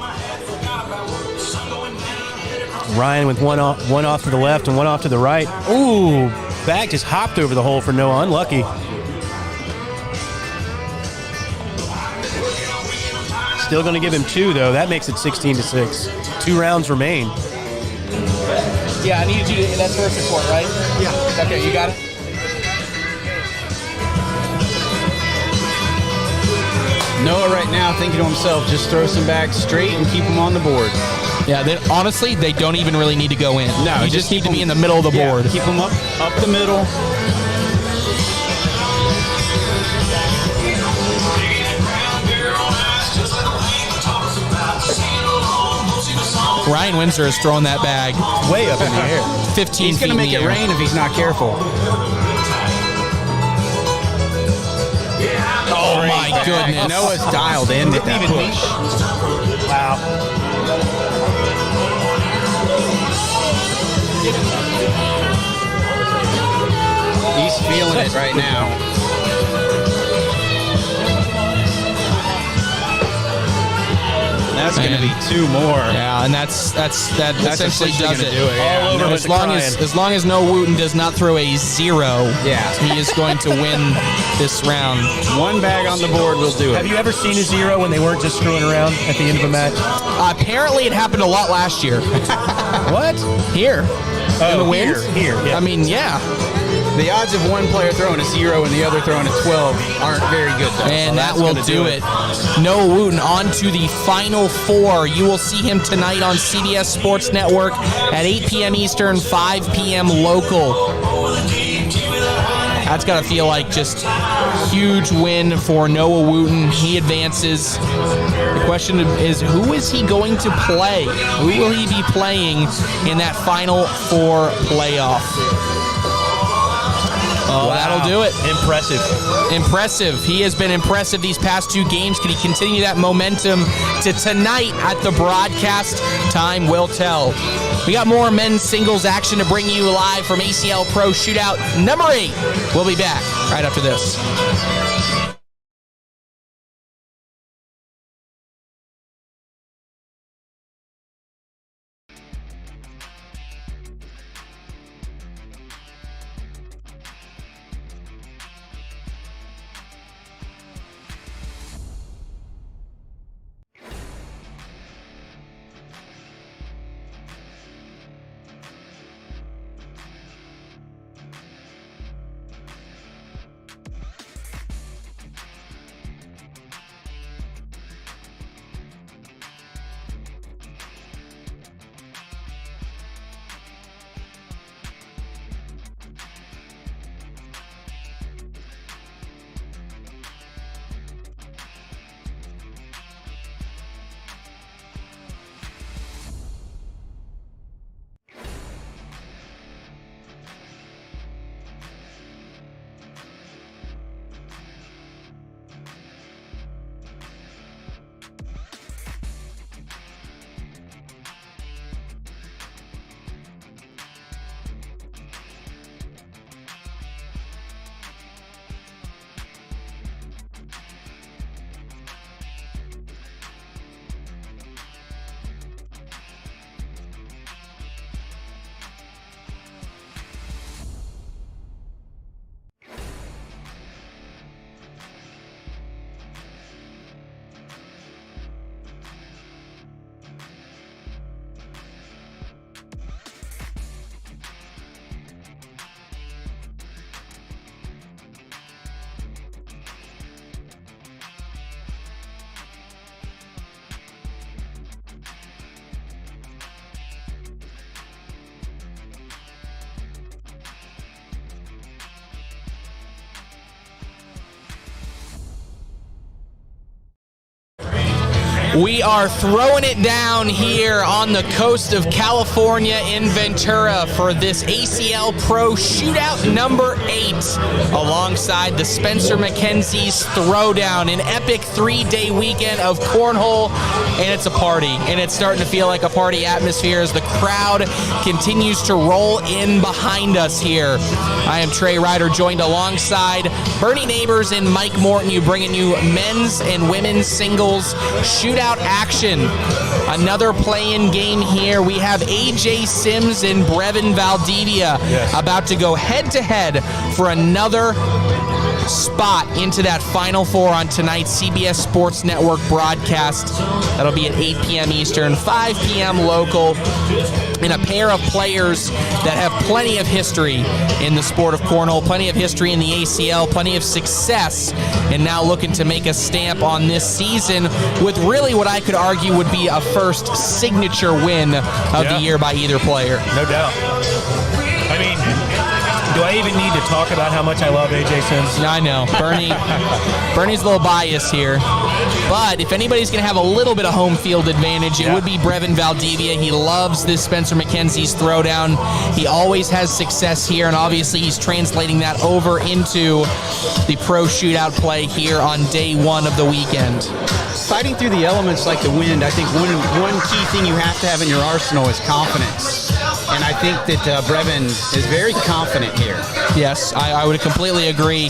Ryan with one off to the left and one off to the right. Ooh, bag just hopped over the hole for Noah. Unlucky. Still going to give him 2, though. That makes it 16-6. 2 rounds remain.
Yeah, I needed you to... That's first report, right? Yeah. Okay, you got it?
Noah right now thinking to himself, just throw some bags straight and keep them on the board.
Yeah, honestly, they don't even really need to go in.
No,
you just need to be in the middle of the board.
Keep them up the middle.
Ryan Windsor is throwing that bag
Way up in the air.
15
He's
feet
going to
in
make
the
it
air.
rain if he's not careful.
Oh, my goodness.
Noah's dialed in with that push.
Wow.
He's feeling it right now. That's going to be 2 more.
Yeah, and that essentially does it.
Do it. Yeah.
All over
As long as Noah Wooten does not throw a 0, he is going to win this round.
1 bag on the board will do it.
Have you ever seen a 0 when they weren't just screwing around at the end of a match?
Apparently, it happened a lot last year.
What?
Here. In the wind?
Here. Yeah.
I mean, yeah.
The odds of one player throwing a 0 and the other throwing a 12 aren't very good, though.
And
So
that
that's
will
gonna
do it. Noah Wooten on to the Final Four. You will see him tonight on CBS Sports Network at 8 p.m. Eastern, 5 p.m. local. That's got to feel like just huge win for Noah Wooten. He advances. The question is, who is he going to play? Who will he be playing in that Final Four playoff? Oh,
Wow.
that'll do it.
Impressive.
He has been impressive these past 2 games. Can he continue that momentum to tonight at the broadcast? Time will tell. We got more men's singles action to bring you live from ACL Pro Shootout number 8. We'll be back right after this. We are throwing it down here on the coast of California in Ventura for this ACL Pro Shootout number 8 alongside the Spencer Mackenzie's Throwdown, an epic 3-day weekend of cornhole, and it's a party, and it's starting to feel like a party atmosphere as the crowd continues to roll in behind us here. I am Trey Ryder, joined alongside Bernie Neighbors and Mike Morton, you bringing you men's and women's singles shootout action. Another play-in game here. We have AJ Sims and Brevin Valdivia about to go head-to-head for another spot into that Final Four on tonight's CBS Sports Network broadcast. That'll be at 8 p.m. Eastern, 5 p.m. local, and a pair of players that have plenty of history in the sport of cornhole, plenty of history in the ACL, plenty of success, and now looking to make a stamp on this season with really what I could argue would be a first signature win of the year by either player.
No doubt. I mean, do I even need to talk about how much I love AJ Sims?
I know. Bernie's a little biased here. But if anybody's going to have a little bit of home field advantage, it would be Brevin Valdivia. He loves this Spencer Mackenzie's Throwdown. He always has success here, and obviously he's translating that over into the pro shootout play here on day 1 of the weekend.
Fighting through the elements like the wind, I think one key thing you have to have in your arsenal is confidence. And I think that Brevin is very confident here.
Yes, I would completely agree.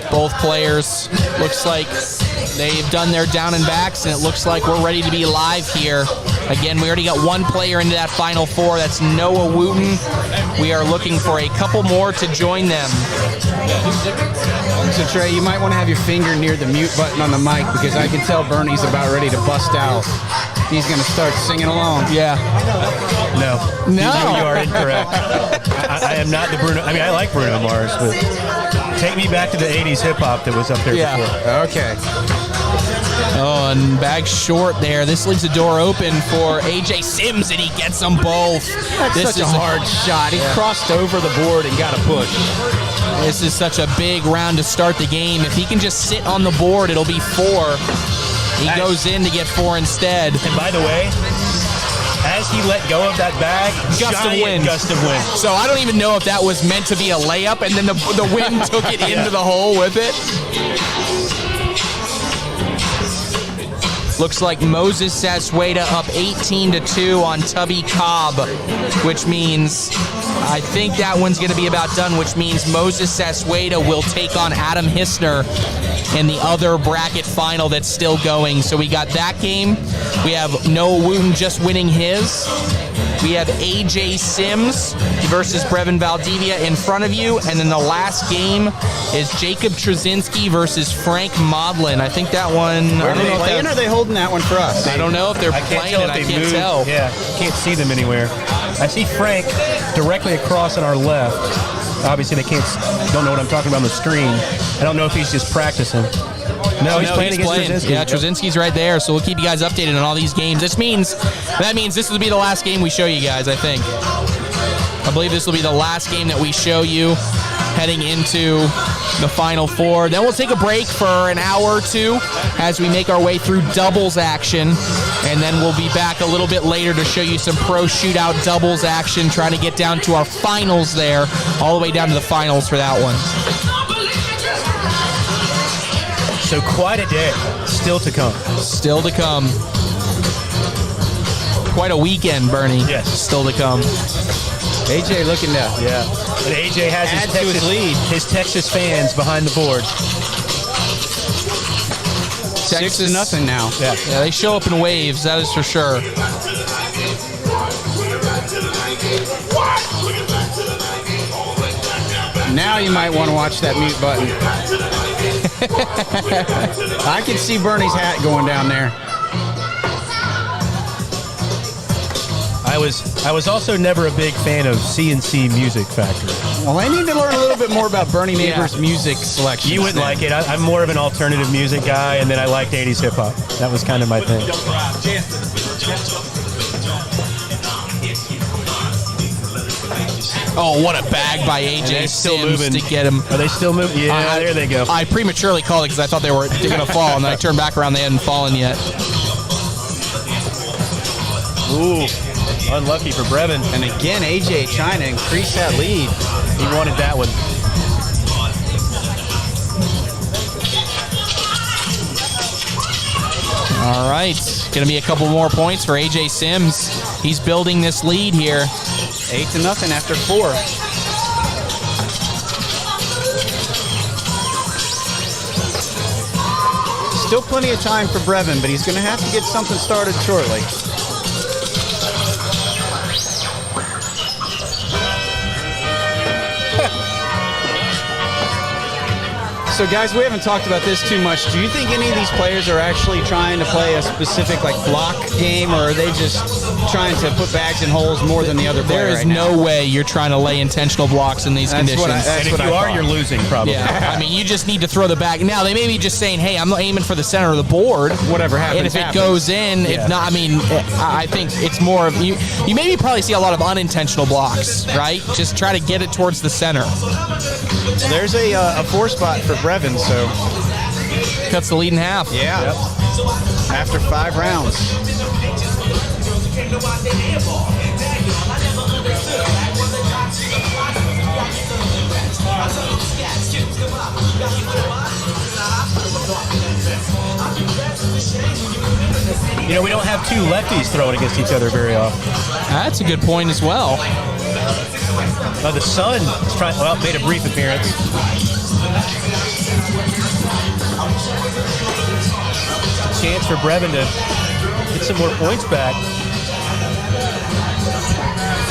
Both players, looks like they've done their down and backs, and it looks like we're ready to be live here. Again, we already got one player into that Final Four. That's Noah Wooten. We are looking for a couple more to join them.
So Trey, you might want to have your finger near the mute button on the mic because I can tell Bernie's about ready to bust out. He's going to start singing along.
Yeah.
No.
No.
You are incorrect. I am not the Bruno. I mean, I like Bruno Mars, but take me back to the 80s hip-hop that was up there before.
Okay.
Oh, and bag short there. This leaves the door open for AJ Sims, and he gets them both.
That's such a hard shot. He crossed over the board and got a push.
This is such a big round to start the game. If he can just sit on the board, it'll be 4. He goes in to get 4 instead.
And by the way, as he let go of that bag,
Gust of wind.
Gust of wind.
So I don't even know if that was meant to be a layup, and then the wind took it into the hole with it. Looks like Moses Sasweda up 18-2 on Tubby Cobb, which means I think that one's going to be about done, which means Moses Sasweda will take on Adam Hissner in the other bracket final that's still going. So we got that game. We have Noah Wooten just winning his. We have AJ Sims versus Brevin Valdivia in front of you. And then the last game is Jacob Trzynski versus Frank Modlin. I think that one...
Are they playing or are they holding that one for us?
I don't know if they're playing it. I can't tell.
Yeah, can't see them anywhere. I see Frank directly across on our left. Obviously, don't know what I'm talking about on the screen. I don't know if he's just practicing. No, he's playing against Trzynski.
Yeah, Trzynski's right there, so we'll keep you guys updated on all these games. That means this will be the last game we show you guys, I think. I believe this will be the last game that we show you heading into the Final Four. Then we'll take a break for an hour or two as we make our way through doubles action, and then we'll be back a little bit later to show you some pro shootout doubles action, trying to get down to our finals there, all the way down to the finals for that one.
So quite a day still to come.
Still to come. Quite a weekend, Bernie.
Yes.
Still to come.
AJ looking to
And AJ has his Texas fans behind the board.
Texas
6-0 now.
Yeah, they show up in waves, that is for sure.
Now you might want to watch that mute button. I can see Bernie's hat going down there.
I was also never a big fan of CNC Music Factory.
Well, I need to learn a little bit more about Bernie Neighbors' music selection.
You wouldn't like it. I'm more of an alternative music guy, and then I liked 80s hip hop. That was kind of my thing.
Oh, what a bag by AJ Sims to get him.
Are they still moving? Yeah, there they go.
I prematurely called it because I thought they were going to fall, and then I turned back around. They hadn't fallen yet.
Ooh, unlucky for Brevin.
And again, AJ trying to increase that lead.
He wanted that one.
All right. Going to be a couple more points for AJ Sims. He's building this lead here.
8-0 after 4. Still plenty of time for Brevin, but he's going to have to get something started shortly. So, guys, we haven't talked about this too much. Do you think any of these players are actually trying to play a specific, block game, or are they just trying to put bags in holes more than the other player
There is
right
no
now?
way you're trying to lay intentional blocks in these conditions.
And if you are, you're losing, probably.
Yeah, I mean, you just need to throw the bag. Now, they may be just saying, hey, I'm aiming for the center of the board.
Whatever happens,
And if it
happens.
goes in, if not, I mean, I think it's more of, you maybe probably see a lot of unintentional blocks, right? Just try to get it towards the center.
Well, there's a 4 spot for Brevin, so...
Cuts the lead in half.
Yeah. Yep. After 5 rounds.
You know, we don't have two lefties throwing against each other very often.
That's a good point as well.
The Sun made a brief appearance. Chance for Brevin to get some more points back.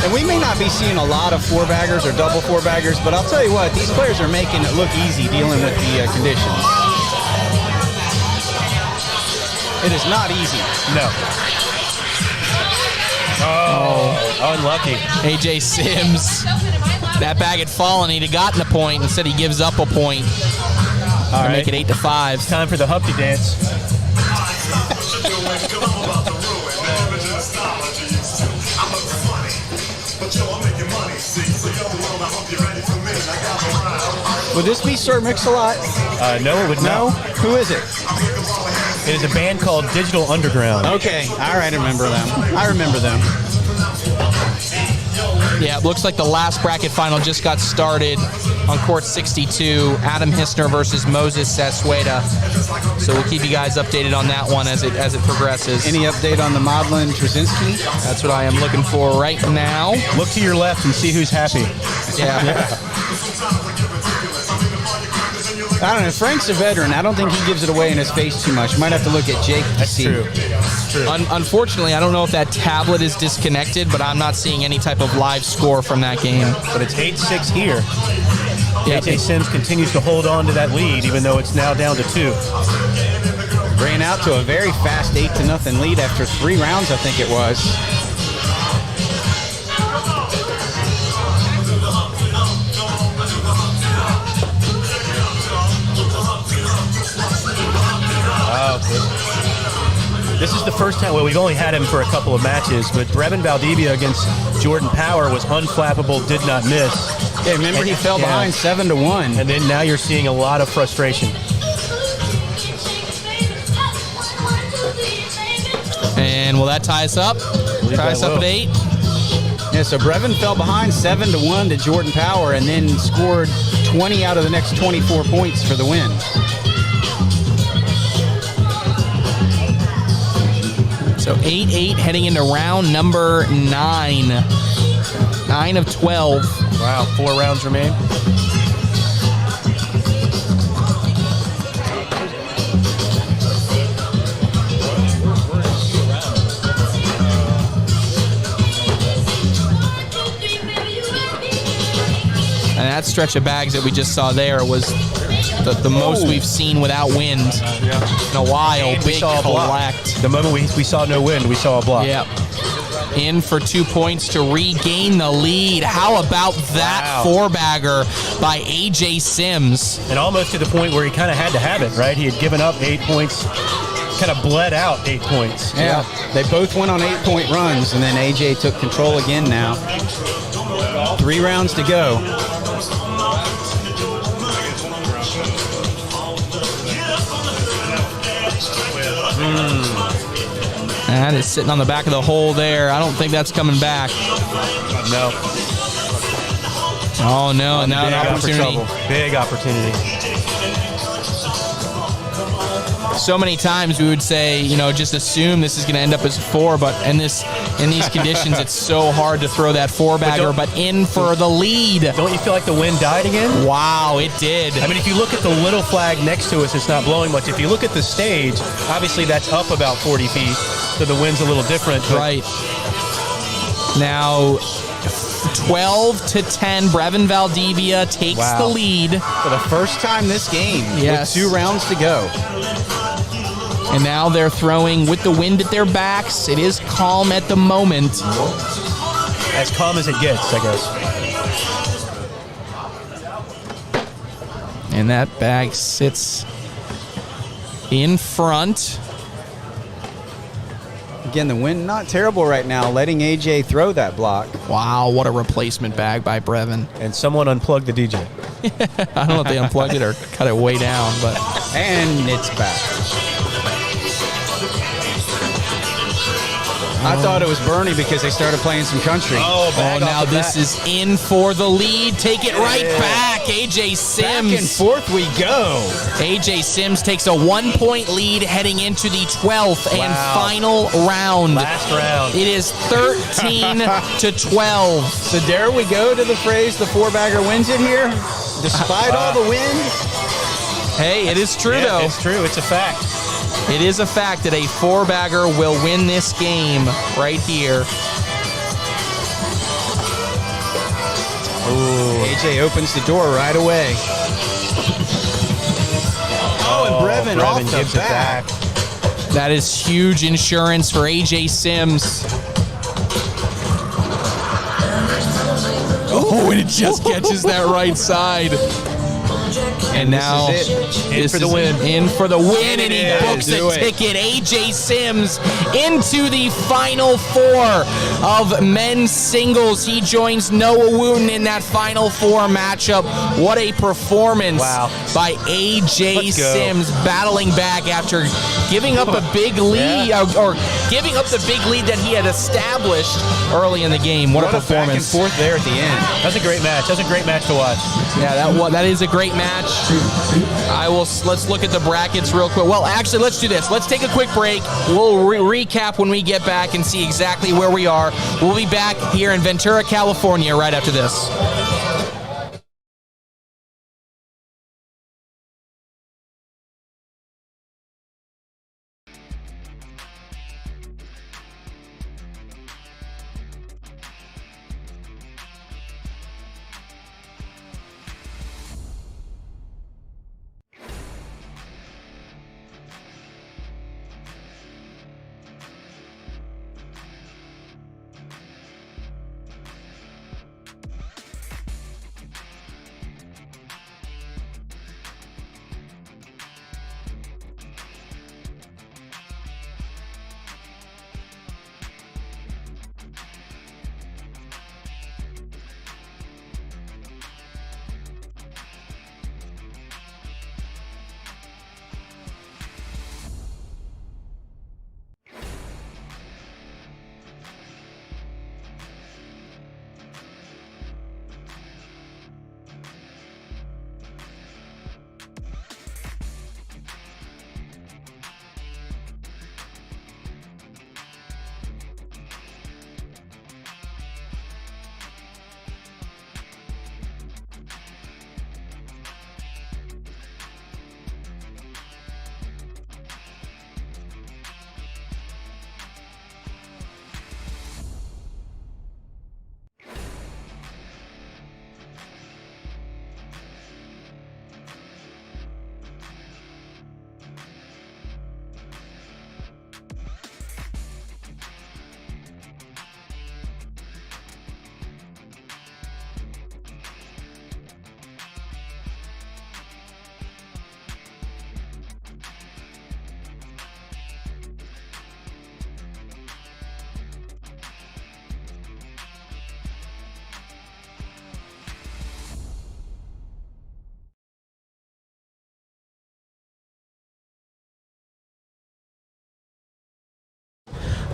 And we may not be seeing a lot of four-baggers or double four-baggers, but I'll tell you what, these players are making it look easy dealing with the conditions. It is not easy.
No. Oh, unlucky.
AJ Sims. That bag had fallen. He'd have gotten a point. Instead, he gives up a point.
All
to
right.
make it 8-5.
Time for the Humpty dance.
Would this be Sir Mix-a-Lot?
No, it would not.
Who is it?
It is a band called Digital Underground.
Okay, all right, I remember them.
Yeah, it looks like the last bracket final just got started on court 62. Adam Hissner versus Moses Sassueda. So we'll keep you guys updated on that one as it progresses.
Any update on the Modlin Trzynski?
That's what I am looking for right now.
Look to your left and see who's happy.
Yeah.
I don't know. Frank's a veteran. I don't think he gives it away in his face too much. Might have to look at Jake to
That's
see.
true. That's true.
Unfortunately, I don't know if that tablet is disconnected, but I'm not seeing any type of live score from that game.
But it's 8-6 here.
Yeah.
AJ Sims continues to hold on to that lead, even though it's now down to 2.
Ran out to a very fast 8-0 lead after 3 rounds, I think it was.
This is the first time, well, we've only had him for a couple of matches, but Brevin Valdivia against Jordan Power was unflappable, did not miss.
Yeah, remember he fell behind 7-1.
And then now you're seeing a lot of frustration.
And will that tie us up? Tie us up at 8?
Yeah, so Brevin fell behind 7-1 to Jordan Power and then scored 20 out of the next 24 points for the win.
So 8-8 heading into round number 9. 9 of 12.
Wow, 4 rounds remain.
And that stretch of bags that we just saw there was the most we've seen without wind in a while.
And we
Big
saw a block.
collect.
The moment we saw no wind, we saw a block.
Yep. In for 2 points to regain the lead. How about that four-bagger by AJ Sims?
And almost to the point where he kind of had to have it, right? He had given up 8 points, kind of bled out 8 points.
Yeah, they both went on 8-point runs, and then AJ took control again now. 3 rounds to go.
That is sitting on the back of the hole there. I don't think that's coming back.
No.
Oh, no. And now an opportunity.
Big opportunity.
So many times we would say, just assume this is going to end up as a 4, but in these conditions, it's so hard to throw that four-bagger, but in for the lead.
Don't you feel like the wind died again?
Wow, it did.
I mean, if you look at the little flag next to us, it's not blowing much. If you look at the stage, obviously that's up about 40 feet, so the wind's a little different.
Right. Now, 12-10, Brevin Valdivia takes the lead.
For the first time this game,
Yes.
with 2 rounds to go.
And now they're throwing with the wind at their backs. It is calm at the moment.
As calm as it gets, I guess.
And that bag sits in front.
Again, the wind not terrible right now, letting AJ throw that block.
Wow, what a replacement bag by Brevin.
And someone unplugged the DJ.
I don't know if they unplugged it or cut it way down, but...
And it's back. I thought it was Bernie because they started playing some country.
Oh, now this is in for the lead. Take it right back. AJ Sims.
Back and forth we go.
AJ Sims takes a 1-point lead heading into the 12th and final round.
Last round.
It is 13-12.
So there we go to the phrase, the four-bagger wins it here, despite all the wind.
Hey, it is true,
Yeah,
though.
it's true. It's a fact.
It is a fact that a 4-bagger will win this game right here.
AJ opens the door right away. Oh, and Brevin off the
gives it
back.
That is huge insurance for AJ Sims. Oh, and it just catches that right side. And now
this is it.
this
for the
is
win.
In for the win, and he
Yeah,
books
do
a
it.
ticket. AJ Sims into the Final Four of men's singles. He joins Noah Wooten in that Final Four matchup. What a performance by AJ
Let's go.
Sims, battling back after giving up a big lead, or giving up the big lead that he had established early in the game. What a
Back and
performance.
forth there at the end.
That was a great match. That was a great match to watch.
Yeah, that is a great match. Let's look at the brackets real quick. Well, actually, let's do this. Let's take a quick break. We'll recap when we get back and see exactly where we are. We'll be back here in Ventura, California right after this.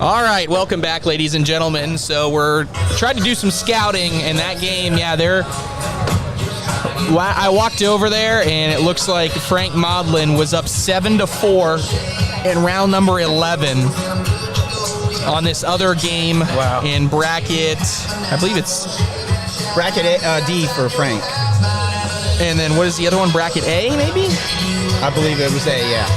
All right, welcome back, ladies and gentlemen. So we're trying to do some scouting in that game. Yeah, I walked over there, and it looks like Frank Modlin was up 7-4 in round number 11 on this other game in bracket. I believe it's
Bracket D for Frank.
And then what is the other one? Bracket A, maybe?
I believe it was A, yeah.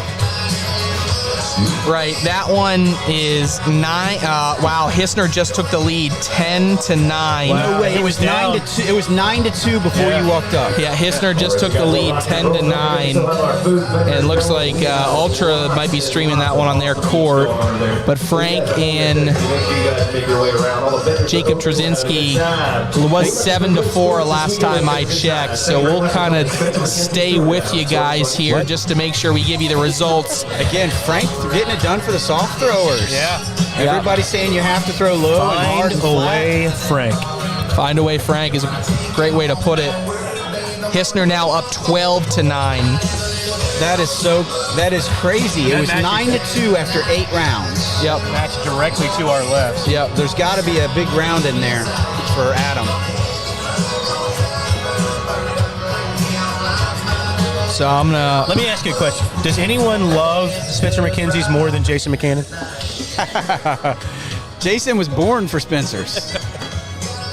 Right, that one is 9. Wow, Hissner just took the lead, 10-9.
No way, it was 9-2. It was 9-2 before you walked up.
Yeah, Hissner just took the lead, 10-9. And it looks like Ultra might be streaming that one on their court. But Frank and Jacob Trzynski was 7-4 last time I checked. So we'll kind of stay with you guys here just to make sure we give you the results.
Again, Frank getting it done for the soft throwers.
Yeah.
Everybody's saying you have to throw low and hard and
Find a way, Frank.
Find a way, Frank is a great way to put it. Hissner now up 12-9.
That is crazy. It was 9-2 after 8 rounds.
Yep.
Match directly to our left.
Yep.
There's got to be a big round in there for Adam.
So I'm gonna
Let me ask you a question. Does anyone love Spencer Mackenzie's more than Jason McCannon?
Jason was born for Spencer's.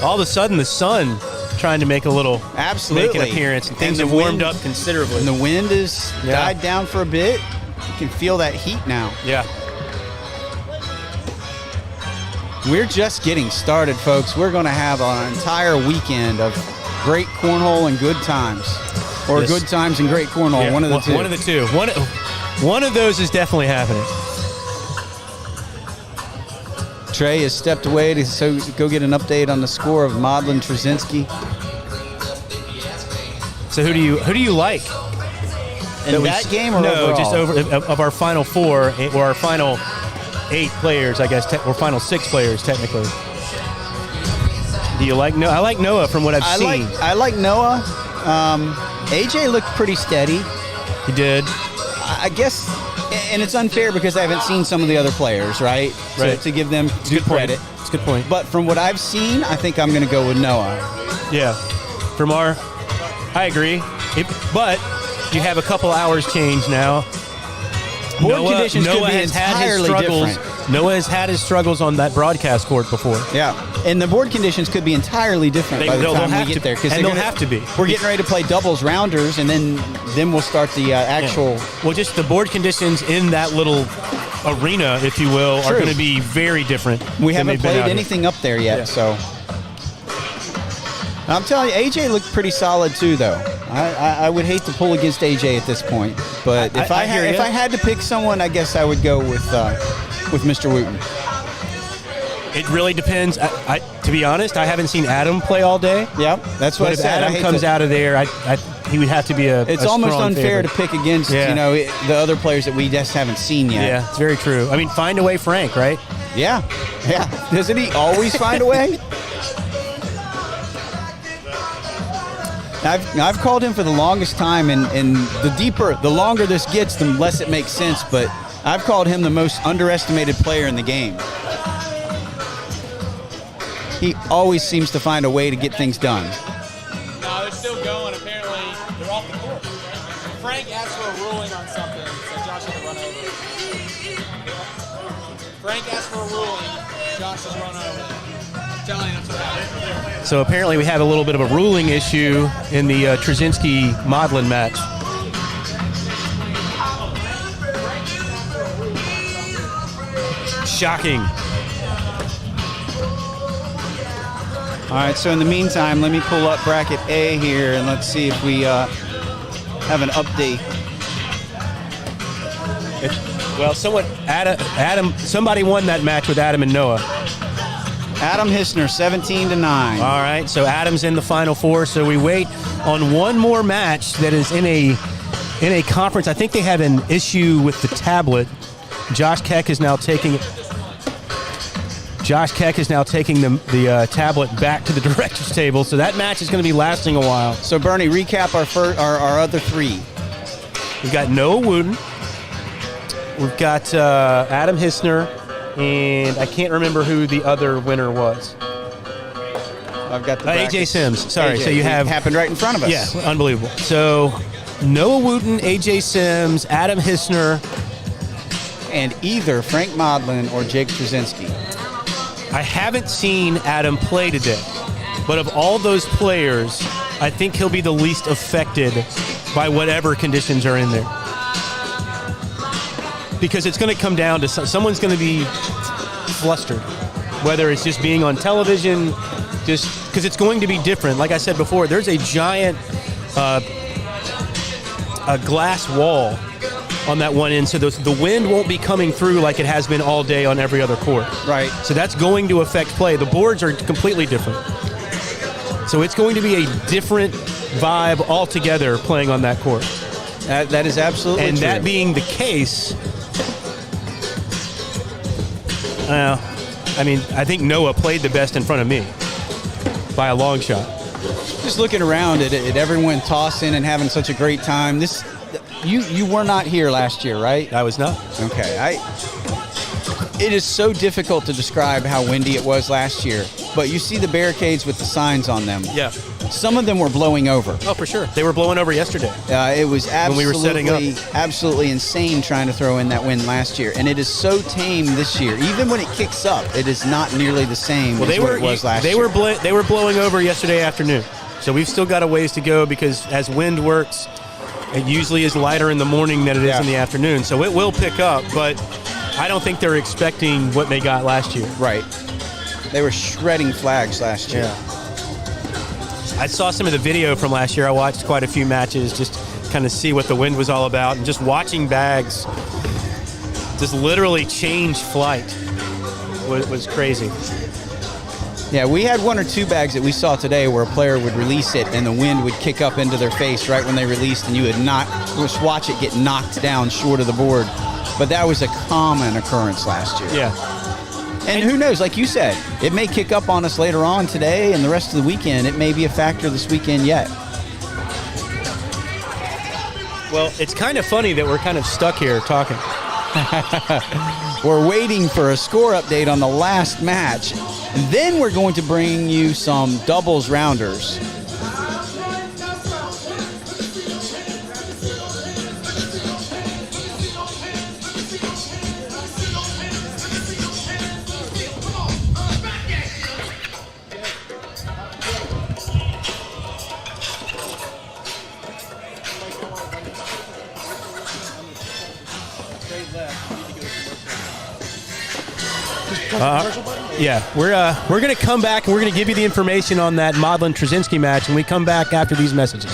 All of a sudden, the sun trying to make a little
Absolutely.
make an appearance. And things
And
have
the
warmed
wind-
up considerably.
And the wind has
Yeah.
died down for a bit. You can feel that heat now.
Yeah.
We're just getting started, folks. We're going to have an entire weekend of great cornhole and good times. Or
Yes.
good times and great cornhole,
Yeah,
one of the two.
One of the two. One of those is definitely happening.
Trey has stepped away to go get an update on the score of Modlin Trzynski.
So who do you like?
In that game or
no,
overall?
just of our final four or our final 8 players, I guess, or final 6 players technically. Do you like Noah? I like Noah from what I've seen.
I like Noah. AJ looked pretty steady.
He did.
I guess, and it's unfair because I haven't seen some of the other players, right?
Right.
To give them due credit.
It's a good point.
But from what I've seen, I think I'm going to go with Noah.
Yeah. I agree. But you have a couple hours change now.
Board conditions could be
has had his
entirely
struggles.
different.
Noah has had his struggles on that broadcast court before.
Yeah, and the board conditions could be entirely different by the
they'll
time
have
we
to-
get there.
and they'll have to be.
We're getting ready to play doubles rounders, and then we'll start the actual.
Well, just the board conditions in that little arena, if you will, are
True.
going to be very different.
We
than
haven't
they've been
played
out here.
anything up there yet,
Yeah.
so. I'm telling you, AJ looked pretty solid too, though. I would hate to pull against AJ at this point, but if
I hear
if
ya.
I had to pick someone, I guess I would go with Mr. Wooten.
It really depends. To be honest, I haven't seen Adam play all day.
Yeah, that's what
But
I
if
said. I
Adam
hate
comes
to-
out of there, he would have to be a.
It's
a
almost
strong
unfair
favorite.
to pick against
Yeah.
the other players that we just haven't seen yet.
Yeah, it's very true. I mean, find a way, Frank. Right?
Yeah. Doesn't he always find a way? I've called him for the longest time, and the longer this gets, the less it makes sense. But I've called him the most underestimated player in the game. He always seems to find a way to get things done.
No, they're still going. Apparently, they're off the court. Frank asked for a ruling on something, so Josh had to run over. Frank asked for a ruling. Josh has run over. I'm telling you, that's what happened.
So apparently, we have a little bit of a ruling issue in the Trzynski Modlin match. Shocking.
All right, so in the meantime, let me pull up bracket A here, and let's see if we have an update.
Well, somebody won that match with Adam and Noah.
Adam Hissner, 17-9.
All right, so Adam's in the Final Four, so we wait on one more match that is in a conference. I think they had an issue with the tablet. Josh Keck is now taking the tablet back to the director's table, so that match is going to be lasting a while.
So Bernie, recap our other three.
We've got Noah Wooten, we've got Adam Hissner, and I can't remember who the other winner was.
I've got the
AJ
brackets.
Sims. Sorry,
AJ,
so you
it
have
happened right in front of us.
Yeah, unbelievable. So Noah Wooten, AJ Sims, Adam Hissner.
And either Frank Modlin or Jake Trzynski.
I haven't seen Adam play today, but of all those players, I think he'll be the least affected by whatever conditions are in there. Because it's going to come down to someone's going to be flustered, whether it's just being on television, just because it's going to be different. Like I said before, there's a giant a glass wall on that one end, so the wind won't be coming through like it has been all day on every other court.
Right.
So that's going to affect play. The boards are completely different. So it's going to be a different vibe altogether playing on that court.
That is absolutely
And
true.
that being the case, I mean, I think Noah played the best in front of me by a long shot.
Just looking around at everyone tossing and having such a great time. You were not here last year, right?
I was not.
Okay. It is so difficult to describe how windy it was last year, but you see the barricades with the signs on them.
Yeah.
Some of them were blowing over.
Oh, for sure. They were blowing over yesterday.
It was
When we were setting up.
absolutely insane trying to throw in that wind last year, and it is so tame this year. Even when it kicks up, it is not nearly the same as what it was last year.
They were blowing over yesterday afternoon. So we've still got a ways to go because as wind works, it usually is lighter in the morning than it is in the afternoon. So it will pick up, but I don't think they're expecting what they got last year.
Right. They were shredding flags last year.
Yeah. I saw some of the video from last year. I watched quite a few matches just kind of see what the wind was all about, and just watching bags just literally change flight was crazy.
Yeah, we had one or two bags that we saw today where a player would release it and the wind would kick up into their face right when they released, and you would just watch it get knocked down short of the board. But that was a common occurrence last year.
Yeah.
And who knows, like you said, it may kick up on us later on today and the rest of the weekend. It may be a factor this weekend yet.
Well, it's kind of funny that we're kind of stuck here talking.
We're waiting for a score update on the last match. And then we're going to bring you some doubles rounders.
Yeah, we're going to come back and we're going to give you the information on that Modlin-Trzynski match when we come back after these messages.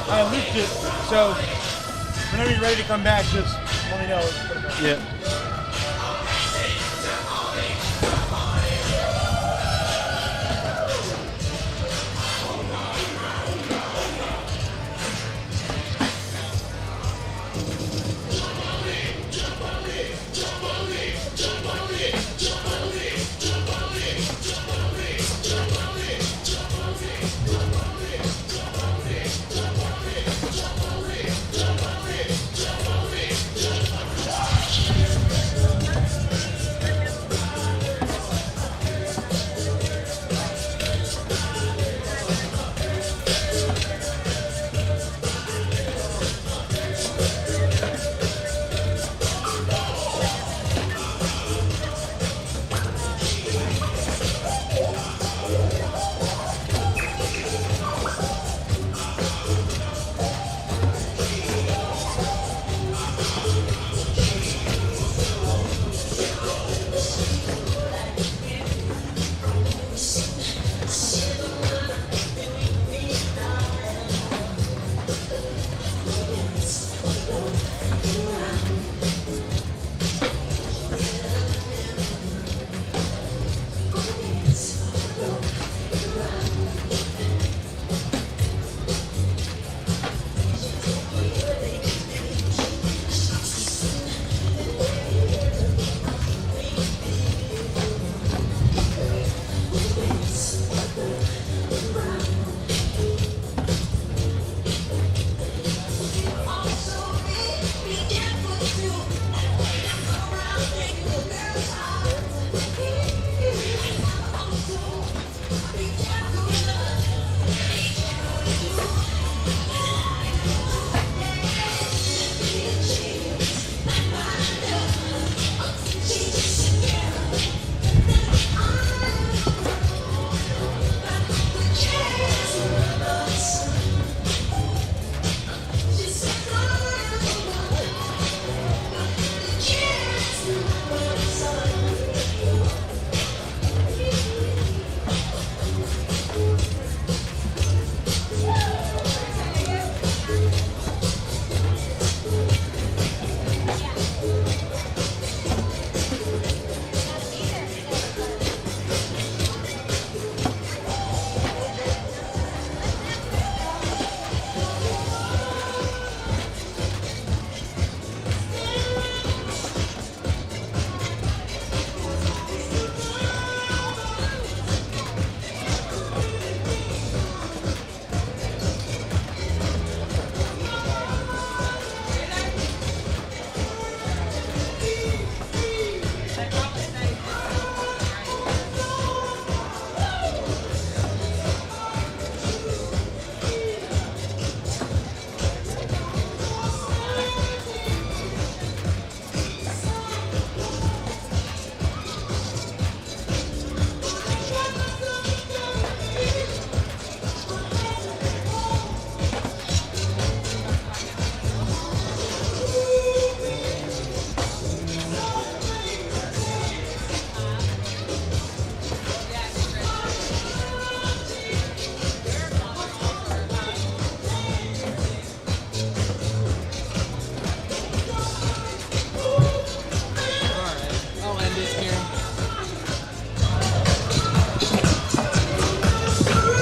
I looped it, so whenever you're ready to come back, just let me know.
Yeah.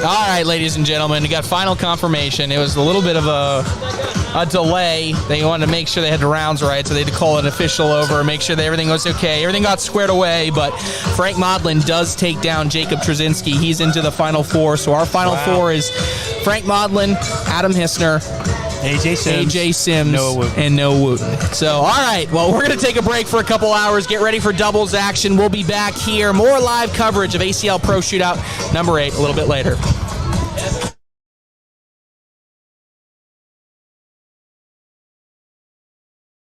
All right, ladies and gentlemen, we got final confirmation. It was a little bit of a delay. They wanted to make sure they had the rounds right, so they had to call an official over, make sure that everything was okay. Everything got squared away, but Frank Modlin does take down Jacob Trzynski. He's into the Final Four, so our Final Four is Frank Modlin, Adam Hissner, AJ Sims, and Noah Wooten. So, all right, well, we're going to take a break for a couple hours, get ready for doubles action. We'll be back here, more live coverage of ACL Pro Shootout number 8 a little bit later.